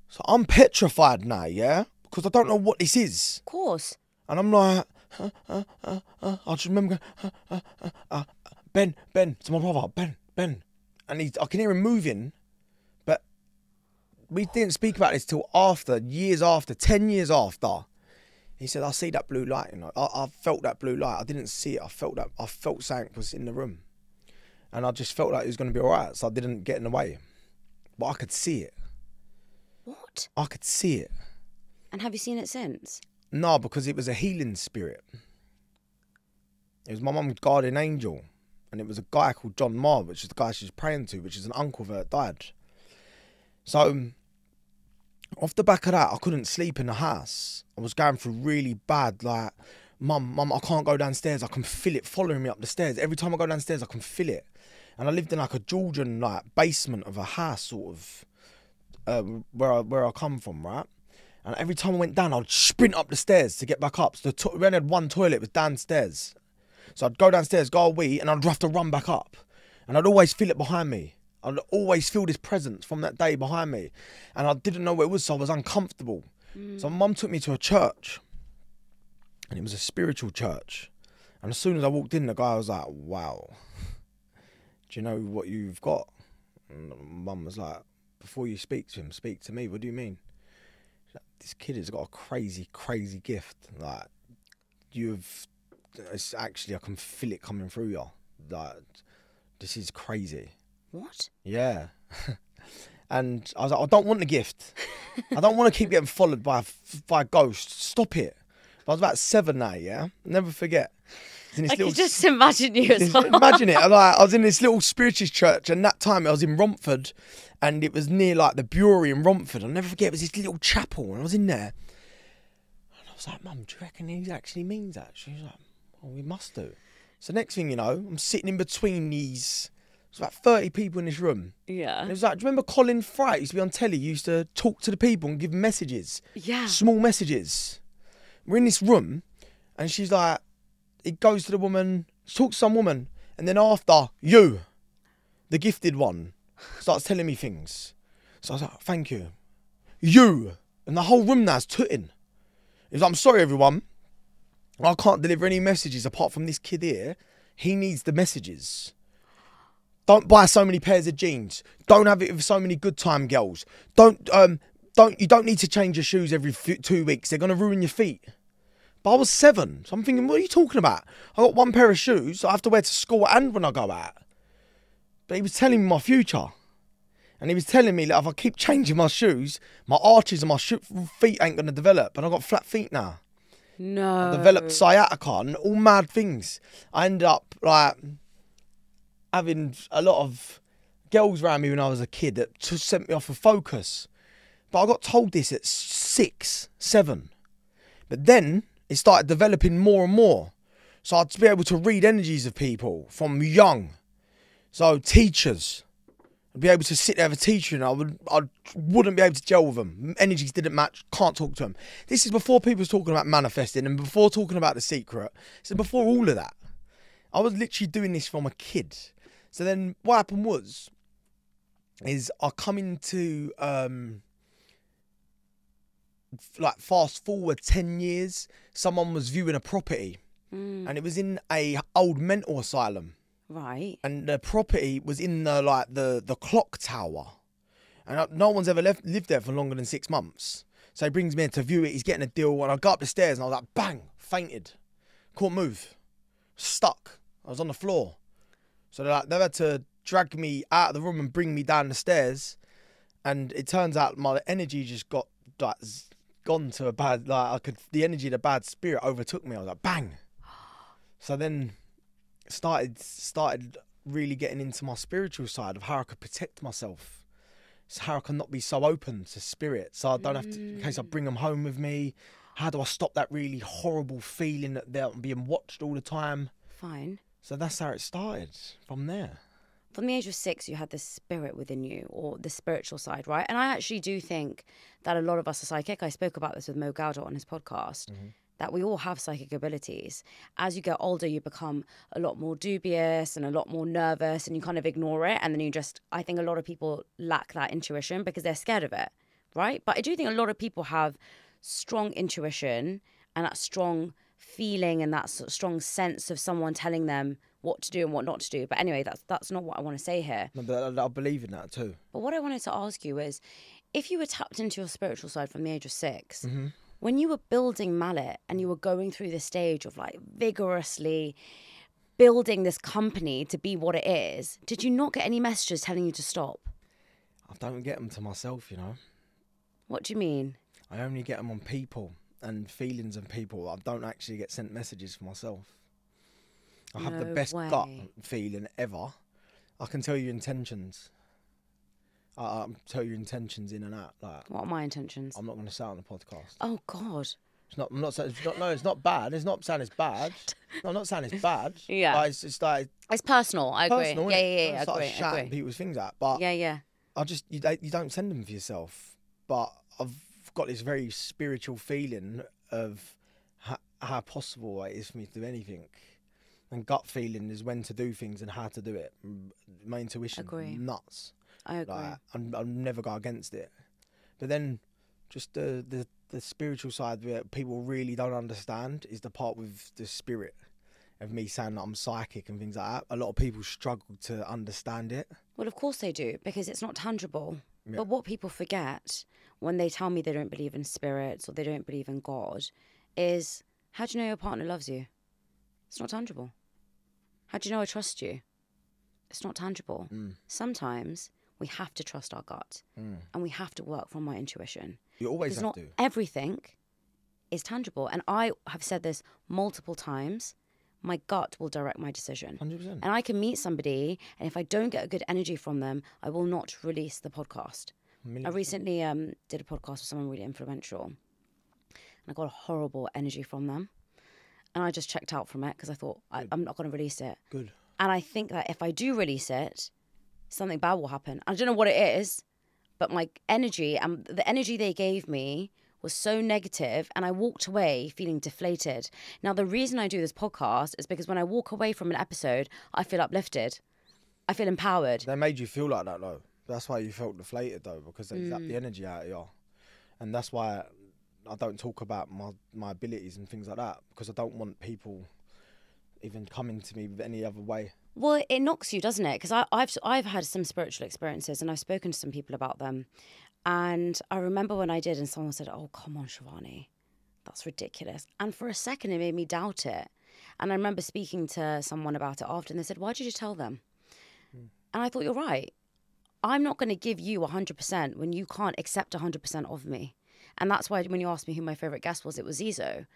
So I'm petrified now, yeah? Because I don't know what this is. Of course. And I'm like, I just remember going, Ben, to my brother, Ben. And I can hear him moving, but we didn't speak about this till after, 10 years after. He said, I see that blue light, you know. I felt that blue light. I didn't see it. I felt something was in the room. And I just felt like it was going to be all right, so I didn't get in the way. But I could see it. What? I could see it. And have you seen it since? No, because it was a healing spirit. It was my mum's guardian angel. And it was a guy called John Ma, which is the guy she was praying to, which is an uncle of her that died. So, off the back of that, I couldn't sleep in the house. I was going through really bad, like, Mum, I can't go downstairs. I can feel it following me up the stairs. Every time I go downstairs, I can feel it. And I lived in like a Georgian like basement of a house, sort of, where I come from, right? And every time I went down, I'd sprint up the stairs to get back up. So we only had one toilet, it was downstairs. So I'd go downstairs, go a wee, and I'd have to run back up. And I'd always feel it behind me. I'd always feel this presence from that day behind me. And I didn't know what it was, so I was uncomfortable. So my mum took me to a church. And it was a spiritual church. And as soon as I walked in, the guy was like, wow, do you know what you've got? And Mum was like, before you speak to him, speak to me. What do you mean? Like, this kid has got a crazy, crazy gift. Like, it's actually, I can feel it coming through you. Like, this is crazy. What? Yeah. And I was like, I don't want the gift. I don't want to keep getting followed by ghosts. Stop it. I was about 7 now, yeah? Never forget. I can just imagine you as well. Imagine it. I was in this little spiritualist church, and that time I was in Romford, and it was near like the brewery in Romford. I'll never forget, it was this little chapel, and I was in there. And I was like, Mum, do you reckon he actually means that? She was like, well, we must do. So next thing you know, I'm sitting in between these, there's about 30 people in this room. Yeah. And it was like, do you remember Colin Fry used to be on telly? He used to talk to the people and give messages. Yeah. Small messages. We're in this room, and she's like, he goes to the woman, talks to some woman, and then after, you, the gifted one, starts telling me things. So I was like, thank you. You. And the whole room now's tooting. He's like, I'm sorry, everyone. I can't deliver any messages apart from this kid here. He needs the messages. Don't buy so many pairs of jeans. Don't have it with so many good time girls. You don't need to change your shoes every 2 weeks. They're going to ruin your feet. But I was 7, so I'm thinking, what are you talking about? I got one pair of shoes I have to wear to school and when I go out. But he was telling me my future. And he was telling me that if I keep changing my shoes, my arches and my feet ain't going to develop. And I've got flat feet now. No. I developed sciatica and all mad things. I ended up like having a lot of girls around me when I was a kid that just sent me off of focus. But I got told this at 6, 7. But then it started developing more and more. So I'd be able to read energies of people from young. So teachers, I'd be able to sit there with a teacher and I wouldn't be able to gel with them. Energies didn't match, can't talk to them. This is before people was talking about manifesting and before talking about The Secret. So before all of that. I was literally doing this from a kid. So then what happened is I come into, like fast forward 10 years, someone was viewing a property and it was in a old mental asylum. Right. And the property was in the clock tower. And no one's ever lived there for longer than 6 months. So he brings me in to view it. He's getting a deal. And I go up the stairs and I was like, bang, fainted. Couldn't move. Stuck. I was on the floor. So they had to drag me out of the room and bring me down the stairs. And it turns out my energy just got like gone to a bad, the energy of the bad spirit overtook me. I was like, bang. So then started really getting into my spiritual side of how I could protect myself. So how I can not be so open to spirit. So I don't have to, in case I bring them home with me. How do I stop that really horrible feeling that they're being watched all the time? Fine. So that's how it started from there. From the age of 6, you had this spirit within you, or the spiritual side, right? And I actually do think that a lot of us are psychic. I spoke about this with Mo Gauda on his podcast, that we all have psychic abilities. As you get older, you become a lot more dubious and a lot more nervous, and you kind of ignore it. And then I think a lot of people lack that intuition because they're scared of it, right? But I do think a lot of people have strong intuition and that strong feeling and that sort of strong sense of someone telling them what to do and what not to do. But anyway, that's not what I want to say here. No, but I believe in that too. But what I wanted to ask you is, if you were tapped into your spiritual side from the age of 6, when you were building Mallet and you were going through the stage of like vigorously building this company to be what it is, did you not get any messages telling you to stop? I don't get them to myself, you know. What do you mean? I only get them on people and feelings of people. I don't actually get sent messages for myself. I have the best gut feeling ever. I can tell you intentions. I'll tell you intentions in and out. Like, what are my intentions? I'm not going to say it on the podcast. Oh God. It's not. I'm not saying. No, it's not bad. It's not saying it's bad. No, I'm not saying it's bad. Yeah. But it's just like it's personal. I agree. Personal, Yeah. I agree. Shouting people's things out, but yeah. I just you don't send them for yourself. But I've got this very spiritual feeling of how possible it is for me to do anything. And gut feeling is when to do things and how to do it. My intuition, nuts. I agree. I'll never go against it. But then, just the spiritual side that people really don't understand is the part with the spirit of me saying that I'm psychic and things like that. A lot of people struggle to understand it. Well, of course they do, because it's not tangible. Yeah. But what people forget when they tell me they don't believe in spirits or they don't believe in God is, how do you know your partner loves you? It's not tangible. How do you know I trust you? It's not tangible. Sometimes we have to trust our gut and we have to work from our intuition. You always because have to. Not everything is tangible. And I have said this multiple times. My gut will direct my decision. 100%. And I can meet somebody, and if I don't get a good energy from them, I will not release the podcast. I recently did a podcast with someone really influential, and I got a horrible energy from them. And I just checked out from it because I thought, I'm not going to release it. Good. And I think that if I do release it, something bad will happen. I don't know what it is, but my energy and the energy they gave me was so negative, and I walked away feeling deflated. Now, the reason I do this podcast is because when I walk away from an episode, I feel uplifted. I feel empowered. They made you feel like that, though. That's why you felt deflated, though, because they zapped the energy out of you. And that's why I don't talk about my abilities and things like that, because I don't want people even coming to me with any other way. Well, it knocks you, doesn't it? Because I've had some spiritual experiences and I've spoken to some people about them. And I remember when I did and someone said, oh, come on, Shivani, that's ridiculous. And for a second, it made me doubt it. And I remember speaking to someone about it after, and they said, why did you tell them? And I thought, you're right. I'm not going to give you 100% when you can't accept 100% of me. And that's why when you asked me who my favourite guest was, it was Zizo.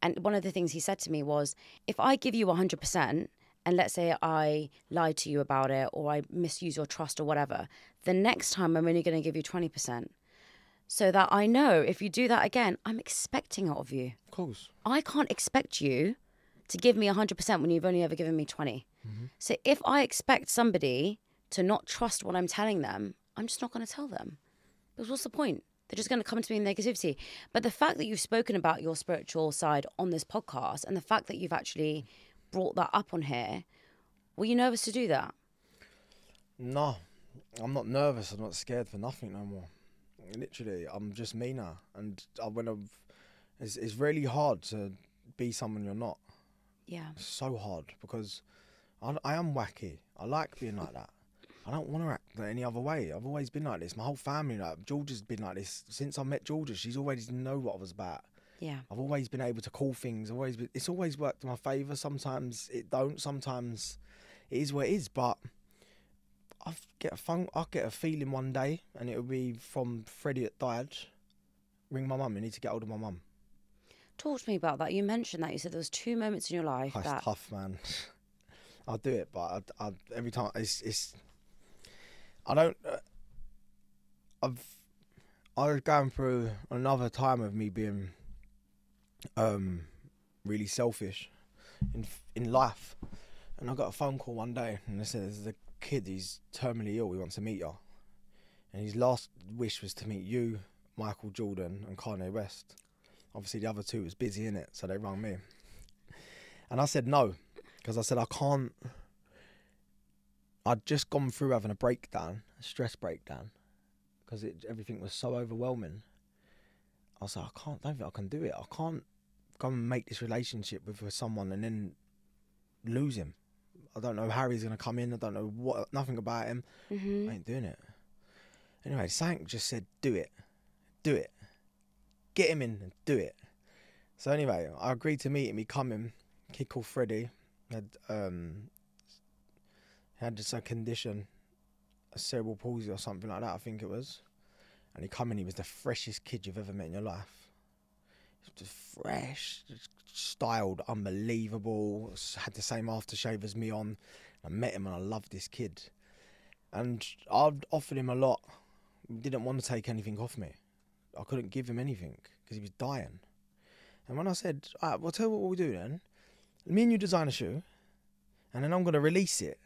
And one of the things he said to me was, if I give you 100%, and let's say I lied to you about it or I misuse your trust or whatever, the next time I'm only going to give you 20%. So that I know if you do that again, I'm expecting it of you. Of course. I can't expect you to give me 100% when you've only ever given me 20. So if I expect somebody to not trust what I'm telling them, I'm just not going to tell them. Because what's the point? They're just going to come to me in negativity. But the fact that you've spoken about your spiritual side on this podcast and the fact that you've actually brought that up on here, were you nervous to do that? No, I'm not nervous. I'm not scared for nothing no more. Literally, I'm just me now. And it's really hard to be someone you're not. Yeah. It's so hard because I am wacky. I like being like that. I don't want to act any other way. I've always been like this. My whole family, like Georgia's been like this since I met Georgia. She's always known what I was about. Yeah. I've always been able to call things. It's always worked in my favour. Sometimes it don't. Sometimes it is what it is. But I'll get a feeling one day, and it'll be from Freddie that died. Ring my mum. I need to get hold of my mum. Talk to me about that. You mentioned that. You said there was 2 moments in your life It's that... tough, man. I'll do it, but I every time it's I don't. I was going through another time of me being really selfish in life, and I got a phone call one day, and they said there's a kid, he's terminally ill, he wants to meet you, and his last wish was to meet you, Michael Jordan, and Kanye West. Obviously the other two was busy in it, so they rang me, and I said no, because I said I can't. I'd just gone through having a breakdown, a stress breakdown, because everything was so overwhelming. I was like, don't think I can do it. I can't go and make this relationship with someone and then lose him. I don't know how he's going to come in. I don't know nothing about him. I ain't doing it. Anyway, something just said, do it. Do it. Get him in and do it. So anyway, I agreed to meet him. He come in. Kid called Freddie. Had just a condition, a cerebral palsy or something like that, I think it was. And he come in, he was the freshest kid you've ever met in your life. He was just fresh, just styled, unbelievable, had the same aftershave as me on. I met him and I loved this kid. And I'd offered him a lot. He didn't want to take anything off me. I couldn't give him anything because he was dying. And when I said, all right, well, tell you what we'll do then. Me and you design a shoe, and then I'm going to release it.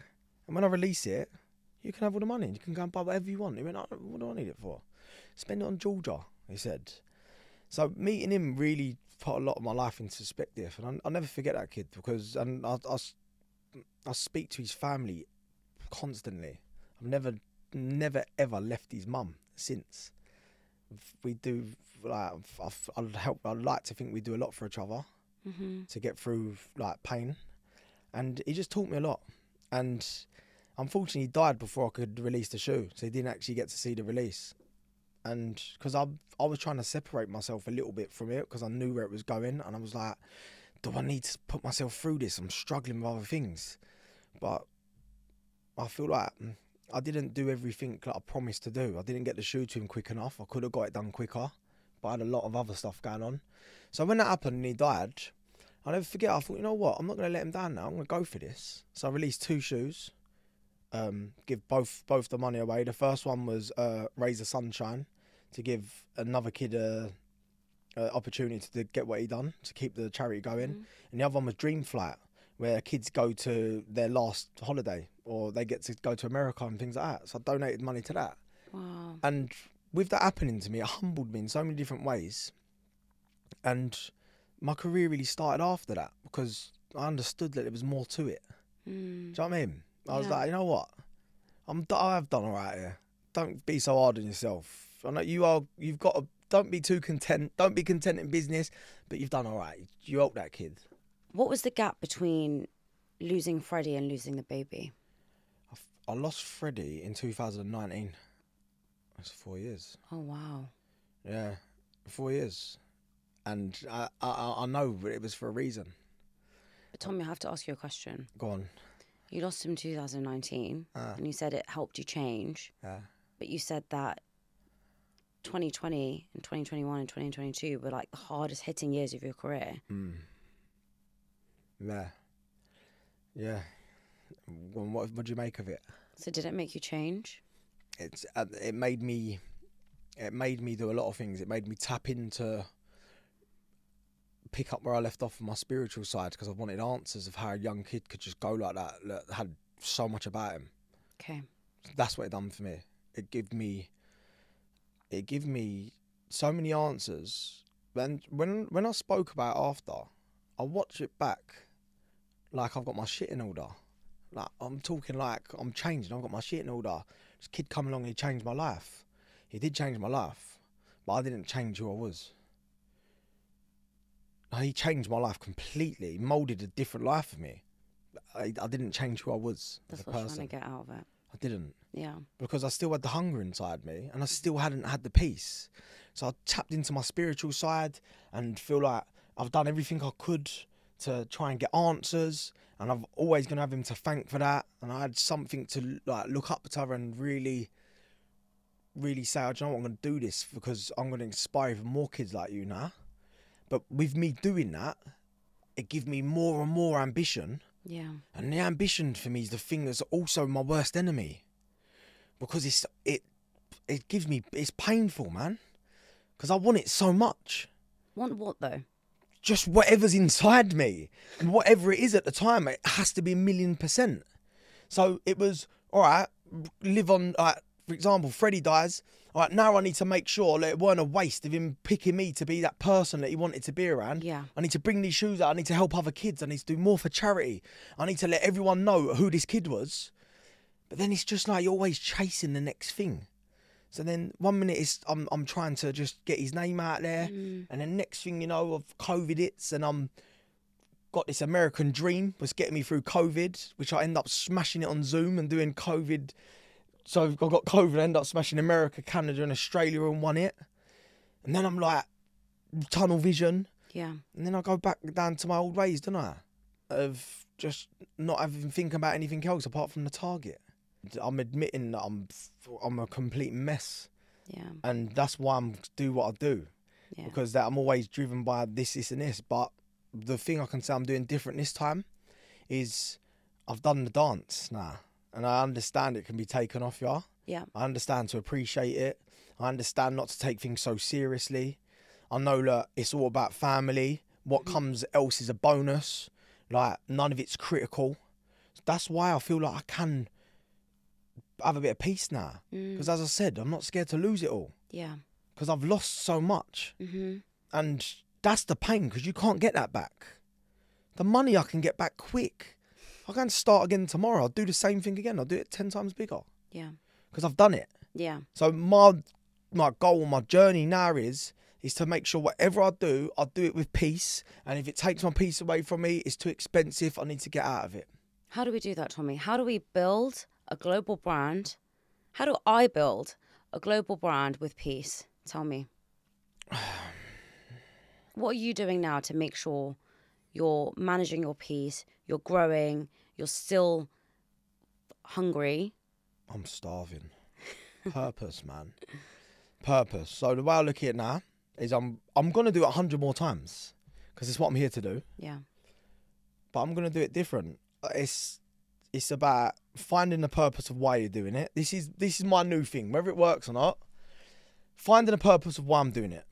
And when I release it, you can have all the money. You can go and buy whatever you want. He went, what do I need it for? Spend it on Georgia, he said. So meeting him really put a lot of my life into perspective. And I'll never forget that kid, because I speak to his family constantly. I've never ever left his mum since. We do, like, I'd like to think we do a lot for each other to get through, like, pain. And he just taught me a lot. And unfortunately, he died before I could release the shoe, so he didn't actually get to see the release. And because I was trying to separate myself a little bit from it, because I knew where it was going, and I was like, do I need to put myself through this? I'm struggling with other things. But I feel like I didn't do everything that I promised to do. I didn't get the shoe to him quick enough. I could have got it done quicker, but I had a lot of other stuff going on. So when that happened and he died, I'll never forget, I thought, you know what, I'm not going to let him down now. I'm going to go for this. So I released 2 shoes, give both the money away. The first one was Raise the Sunshine, to give another kid a opportunity to get what he done, to keep the charity going. And the other one was Dream Flight, where kids go to their last holiday, or they get to go to America and things like that. So I donated money to that. Wow. And with that happening to me, it humbled me in so many different ways. And my career really started after that, because I understood that there was more to it. Do you know what I mean? I was like, you know what? I have done all right here. Don't be so hard on yourself. I know you've got to, don't be too content. Don't be content in business, but you've done all right. You helped that kid. What was the gap between losing Freddie and losing the baby? I lost Freddie in 2019. That's 4 years. Oh, wow. Yeah, 4 years. And I know it was for a reason. But Tommy, I have to ask you a question. Go on. You lost him in 2019, and you said it helped you change. Yeah. But you said that 2020 and 2021 and 2022 were like the hardest hitting years of your career. Yeah. Yeah. Well, what do you make of it? So did it make you change? It made me do a lot of things. It made me tap into, pick up where I left off on my spiritual side, because I wanted answers of how a young kid could just go like that had so much about him. Okay. That's what it done for me. It gave me so many answers. And when I spoke about it after, I watch it back like I've got my shit in order. Like, I'm talking like I'm changing. I've got my shit in order. This kid come along and he changed my life. He did change my life, but I didn't change who I was. He changed my life completely. He moulded a different life for me. I didn't change who I was as a person. That's what I'm trying to get out of it. I didn't. Yeah. Because I still had the hunger inside me, and I still hadn't had the peace. So I tapped into my spiritual side and feel like I've done everything I could to try and get answers, and I'm always going to have him to thank for that. And I had something to like look up to her and really, really say, "Do you know what? I'm going to do this because I'm going to inspire even more kids like you now." But with me doing that, it gives me more and more ambition. Yeah. And the ambition for me is the thing that's also my worst enemy, because it gives me, it's painful, man, because I want it so much. Want what though? Just whatever's inside me, and whatever it is at the time, it has to be 1,000,000%. So it was, all right, live on, like, for example, Freddie dies. All right, now I need to make sure that it weren't a waste of him picking me to be that person that he wanted to be around. Yeah. I need to bring these shoes out. I need to help other kids. I need to do more for charity. I need to let everyone know who this kid was. But then it's just like you're always chasing the next thing. So then 1 minute I'm trying to just get his name out there, and then next thing you know, of COVID hits, and I'm got this American dream was getting me through COVID, which I end up smashing it on Zoom and doing COVID. So I got COVID, I end up smashing America, Canada, and Australia and won it. And then I'm like, tunnel vision. Yeah. And then I go back down to my old ways, don't I? Of just not having think about anything else apart from the target. I'm admitting that I'm a complete mess. Yeah. And that's why I'm do what I do. Yeah. Because that I'm always driven by this and this. But the thing I can say I'm doing different this time is I've done the dance now. And I understand it can be taken off you. Yeah. I understand to appreciate it. I understand not to take things so seriously. I know that it's all about family. What comes else is a bonus. Like, none of it's critical. That's why I feel like I can have a bit of peace now. Because as I said, I'm not scared to lose it all. Yeah. Because I've lost so much. And that's the pain, because you can't get that back. The money I can get back quick. I can start again tomorrow. I'll do the same thing again. I'll do it 10 times bigger. Yeah. Because I've done it. Yeah. So my goal, my journey now is to make sure whatever I do it with peace. And if it takes my peace away from me, it's too expensive. I need to get out of it. How do we do that, Tommy? How do we build a global brand? How do I build a global brand with peace? Tell me. What are you doing now to make sure you're managing your peace, you're growing, you're still hungry? I'm starving. Purpose, man. Purpose. So the way I look at it now is I'm going to do it 100 more times because it's what I'm here to do. Yeah. But I'm going to do it different. It's about finding the purpose of why you're doing it. This is my new thing, whether it works or not. Finding the purpose of why I'm doing it.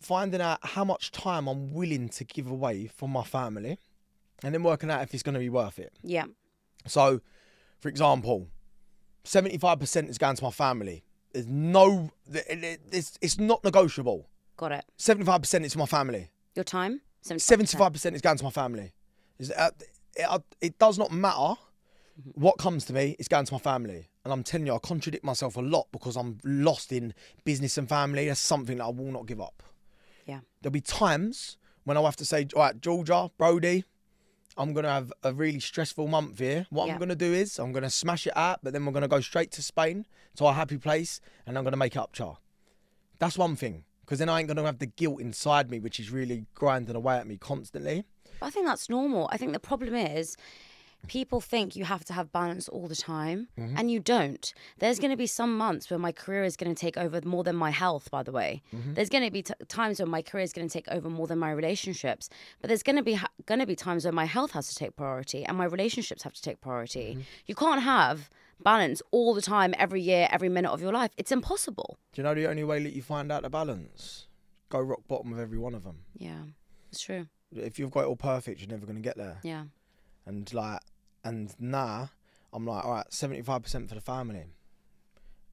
Finding out how much time I'm willing to give away from my family, and then working out if it's going to be worth it. Yeah. So, for example, 75% is going to my family. There's it's not negotiable. Got it. 75% is my family. Your time? 75% is going to my family. It does not matter what comes to me, it's going to my family. And I'm telling you, I contradict myself a lot because I'm lost in business and family. That's something that I will not give up. Yeah. There'll be times when I'll have to say, all right, Georgia, Brody, I'm going to have a really stressful month here. What I'm going to do is I'm going to smash it out, but then we're going to go straight to Spain, to our happy place, and I'm going to make it up, Char. That's one thing, because then I ain't going to have the guilt inside me, which is really grinding away at me constantly. I think that's normal. I think the problem is people think you have to have balance all the time, and you don't. There's going to be some months where my career is going to take over more than my health, by the way. There's going to be times when my career is going to take over more than my relationships. But there's going to be times when my health has to take priority and my relationships have to take priority. You can't have balance all the time, every year, every minute of your life. It's impossible. Do you know the only way that you find out the balance? Go rock bottom with every one of them. Yeah, it's true. If you've got it all perfect, you're never going to get there. Yeah. And now I'm like, all right, 75% for the family.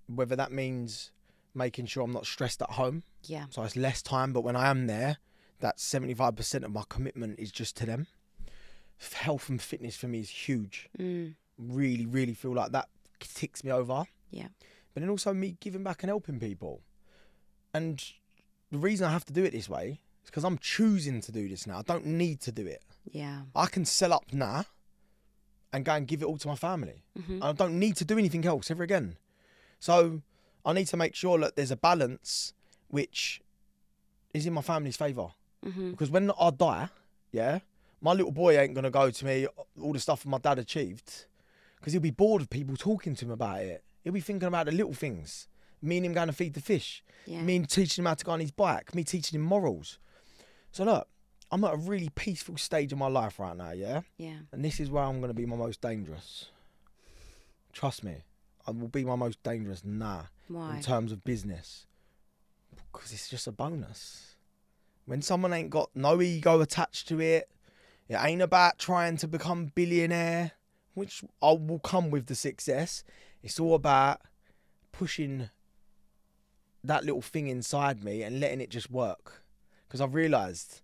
Whether that means making sure I'm not stressed at home. Yeah. So it's less time, but when I am there, that 75% of my commitment is just to them. Health and fitness for me is huge. Really, really feel like that ticks me over. Yeah. But then also me giving back and helping people. And the reason I have to do it this way is because I'm choosing to do this now. I don't need to do it. Yeah. I can sell up now and go and give it all to my family. And I don't need to do anything else ever again. So I need to make sure that there's a balance which is in my family's favour. Because when I die, yeah? My little boy ain't going to go to me, all the stuff my dad achieved, because he'll be bored of people talking to him about it. He'll be thinking about the little things. Me and him going to feed the fish. Yeah. Me teaching him how to go on his bike. Me teaching him morals. So look, I'm at a really peaceful stage of my life right now, yeah? Yeah. And this is where I'm going to be my most dangerous. Trust me, I will be my most dangerous now. Why? In terms of business. Because it's just a bonus. When someone ain't got no ego attached to it, it ain't about trying to become billionaire, which will come with the success. It's all about pushing that little thing inside me and letting it just work. Because I've realised,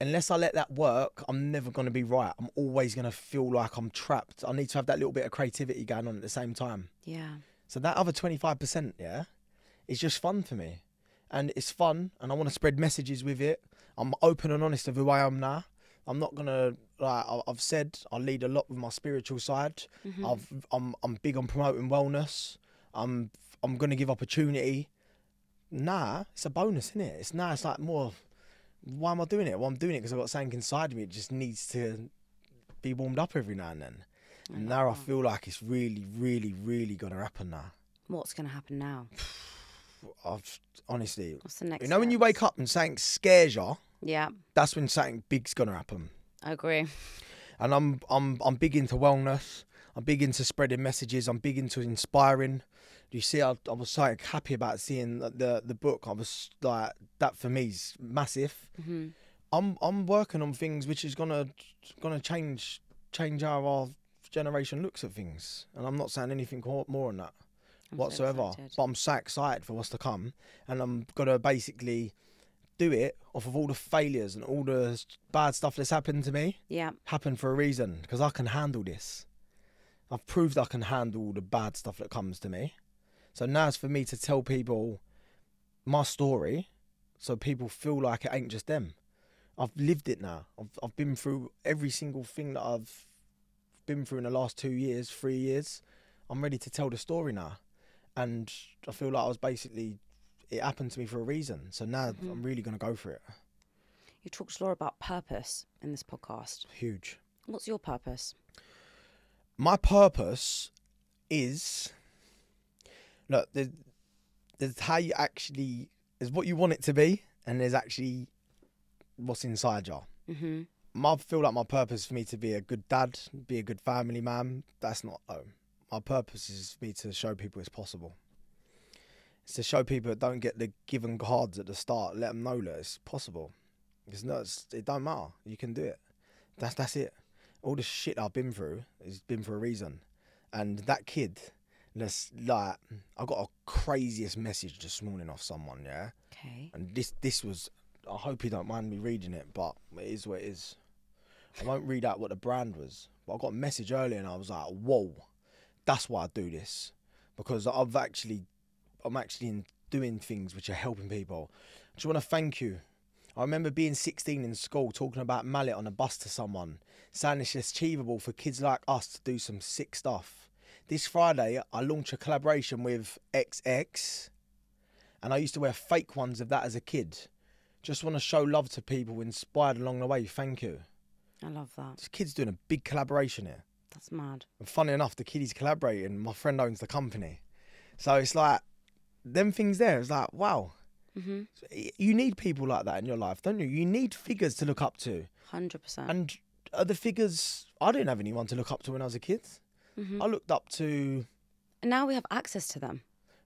unless I let that work, I'm never going to be right. I'm always going to feel like I'm trapped. I need to have that little bit of creativity going on at the same time. Yeah. So that other 25%, yeah, is just fun for me. And it's fun, and I want to spread messages with it. I'm open and honest of who I am now. I'm not going to, like I've said, I lead a lot with my spiritual side. I'm big on promoting wellness. I'm going to give opportunity. Nah, it's a bonus, isn't it? It's like more, why am I doing it? Well, I'm doing it because I've got something inside of me. It just needs to be warmed up every now and then. And now I feel like it's really, really, really going to happen now. What's going to happen now? Honestly, what's the next you know, when you steps? wake up and something scares you, Yeah. that's when something big's going to happen. I agree. And I'm big into wellness. I'm big into spreading messages. I'm big into inspiring. You see, I was so happy about seeing the book. I was like, that for me is massive. Mm-hmm. I'm working on things which is gonna change how our generation looks at things. And I'm not saying anything more than that whatsoever. But I'm so excited for what's to come, and I'm gonna basically do it off of all the failures and all the bad stuff that's happened to me. Yeah. Happened for a reason, because I can handle this. I've proved I can handle the bad stuff that comes to me. So now it's for me to tell people my story, so people feel like it ain't just them. I've lived it now. I've been through every single thing that I've been through in the last 2 years, 3 years. I'm ready to tell the story now. And I feel like it happened to me for a reason. So now I'm really going to go for it. You talked a lot about purpose in this podcast. Huge. What's your purpose? My purpose is, look, there's how you actually, there's what you want it to be, and there's actually what's inside you. Mm-hmm. I feel like my purpose for me to be a good dad, be a good family man, that's not, my purpose is for me to show people it's possible. It's to show people that don't get the given cards at the start, let them know that it's possible. It don't matter, you can do it. That's it. All the shit I've been through has been for a reason. And that kid, I got a craziest message this morning off someone, yeah? Okay. And this was, I hope you don't mind me reading it, but it is what it is. I won't read out what the brand was, but I got a message earlier and I was like, whoa, that's why I do this. Because I'm actually doing things which are helping people. I just want to thank you. I remember being 16 in school, talking about Mallet on a bus to someone, saying it's achievable for kids like us to do some sick stuff. This Friday, I launched a collaboration with XX, and I used to wear fake ones of that as a kid. Just want to show love to people inspired along the way. Thank you. I love that. This kid's doing a big collaboration here. That's mad. And funny enough, the kid he's collaborating, my friend owns the company. So it's like, them things there, it's like, wow. Mm-hmm. You need people like that in your life, don't you? You need figures to look up to. 100%. And the figures, I didn't have anyone to look up to when I was a kid. Mm-hmm. I looked up to... And now we have access to them.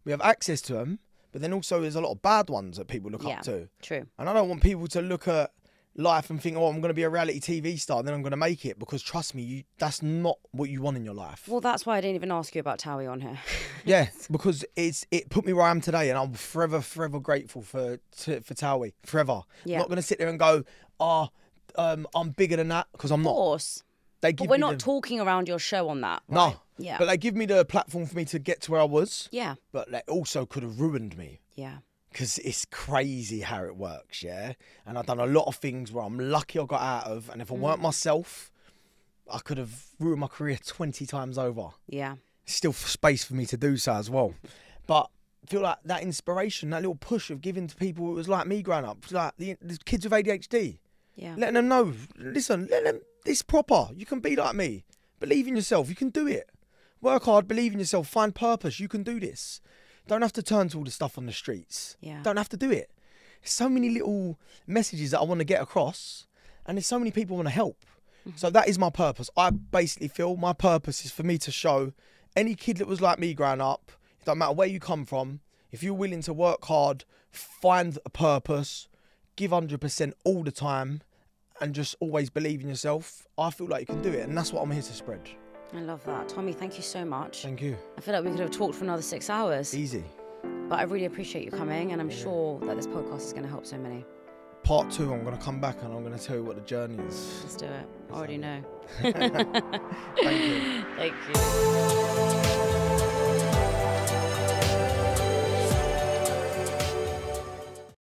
We have access to them, but then also there's a lot of bad ones that people look up to. True. And I don't want people to look at life and think, oh, I'm going to be a reality TV star, then I'm going to make it, because trust me, that's not what you want in your life. Well, that's why I didn't even ask you about Towie on here. Yeah, because it put me where I am today, and I'm forever grateful for Towie, forever. Yeah. I'm not going to sit there and go, I'm bigger than that, because I'm not. Of course. But we're not talking around your show on that, right? No. Yeah. But they give me the platform for me to get to where I was. Yeah. But they also could have ruined me. Yeah. Because it's crazy how it works, yeah? And I've done a lot of things where I'm lucky I got out of, and if I weren't myself, I could have ruined my career 20 times over. Yeah. Still space for me to do so as well. But I feel like that inspiration, that little push of giving to people who was like me growing up, like the kids with ADHD. Yeah. Letting them know, listen, let them, it's proper. You can be like me. Believe in yourself. You can do it. Work hard, believe in yourself, find purpose. You can do this. Don't have to turn to all the stuff on the streets. Yeah. Don't have to do it. There's so many little messages that I want to get across, and there's so many people I want to help. So that is my purpose. I basically feel my purpose is for me to show any kid that was like me growing up, it don't matter where you come from, if you're willing to work hard, find a purpose, give 100% all the time, and just always believe in yourself, I feel like you can do it. And that's what I'm here to spread. I love that. Tommy, thank you so much. Thank you. I feel like we could have talked for another 6 hours. Easy. But I really appreciate you coming, and I'm sure that this podcast is going to help so many. Part 2, I'm going to come back and I'm going to tell you what the journey is. Let's do it. I already know. Thank you. Thank you.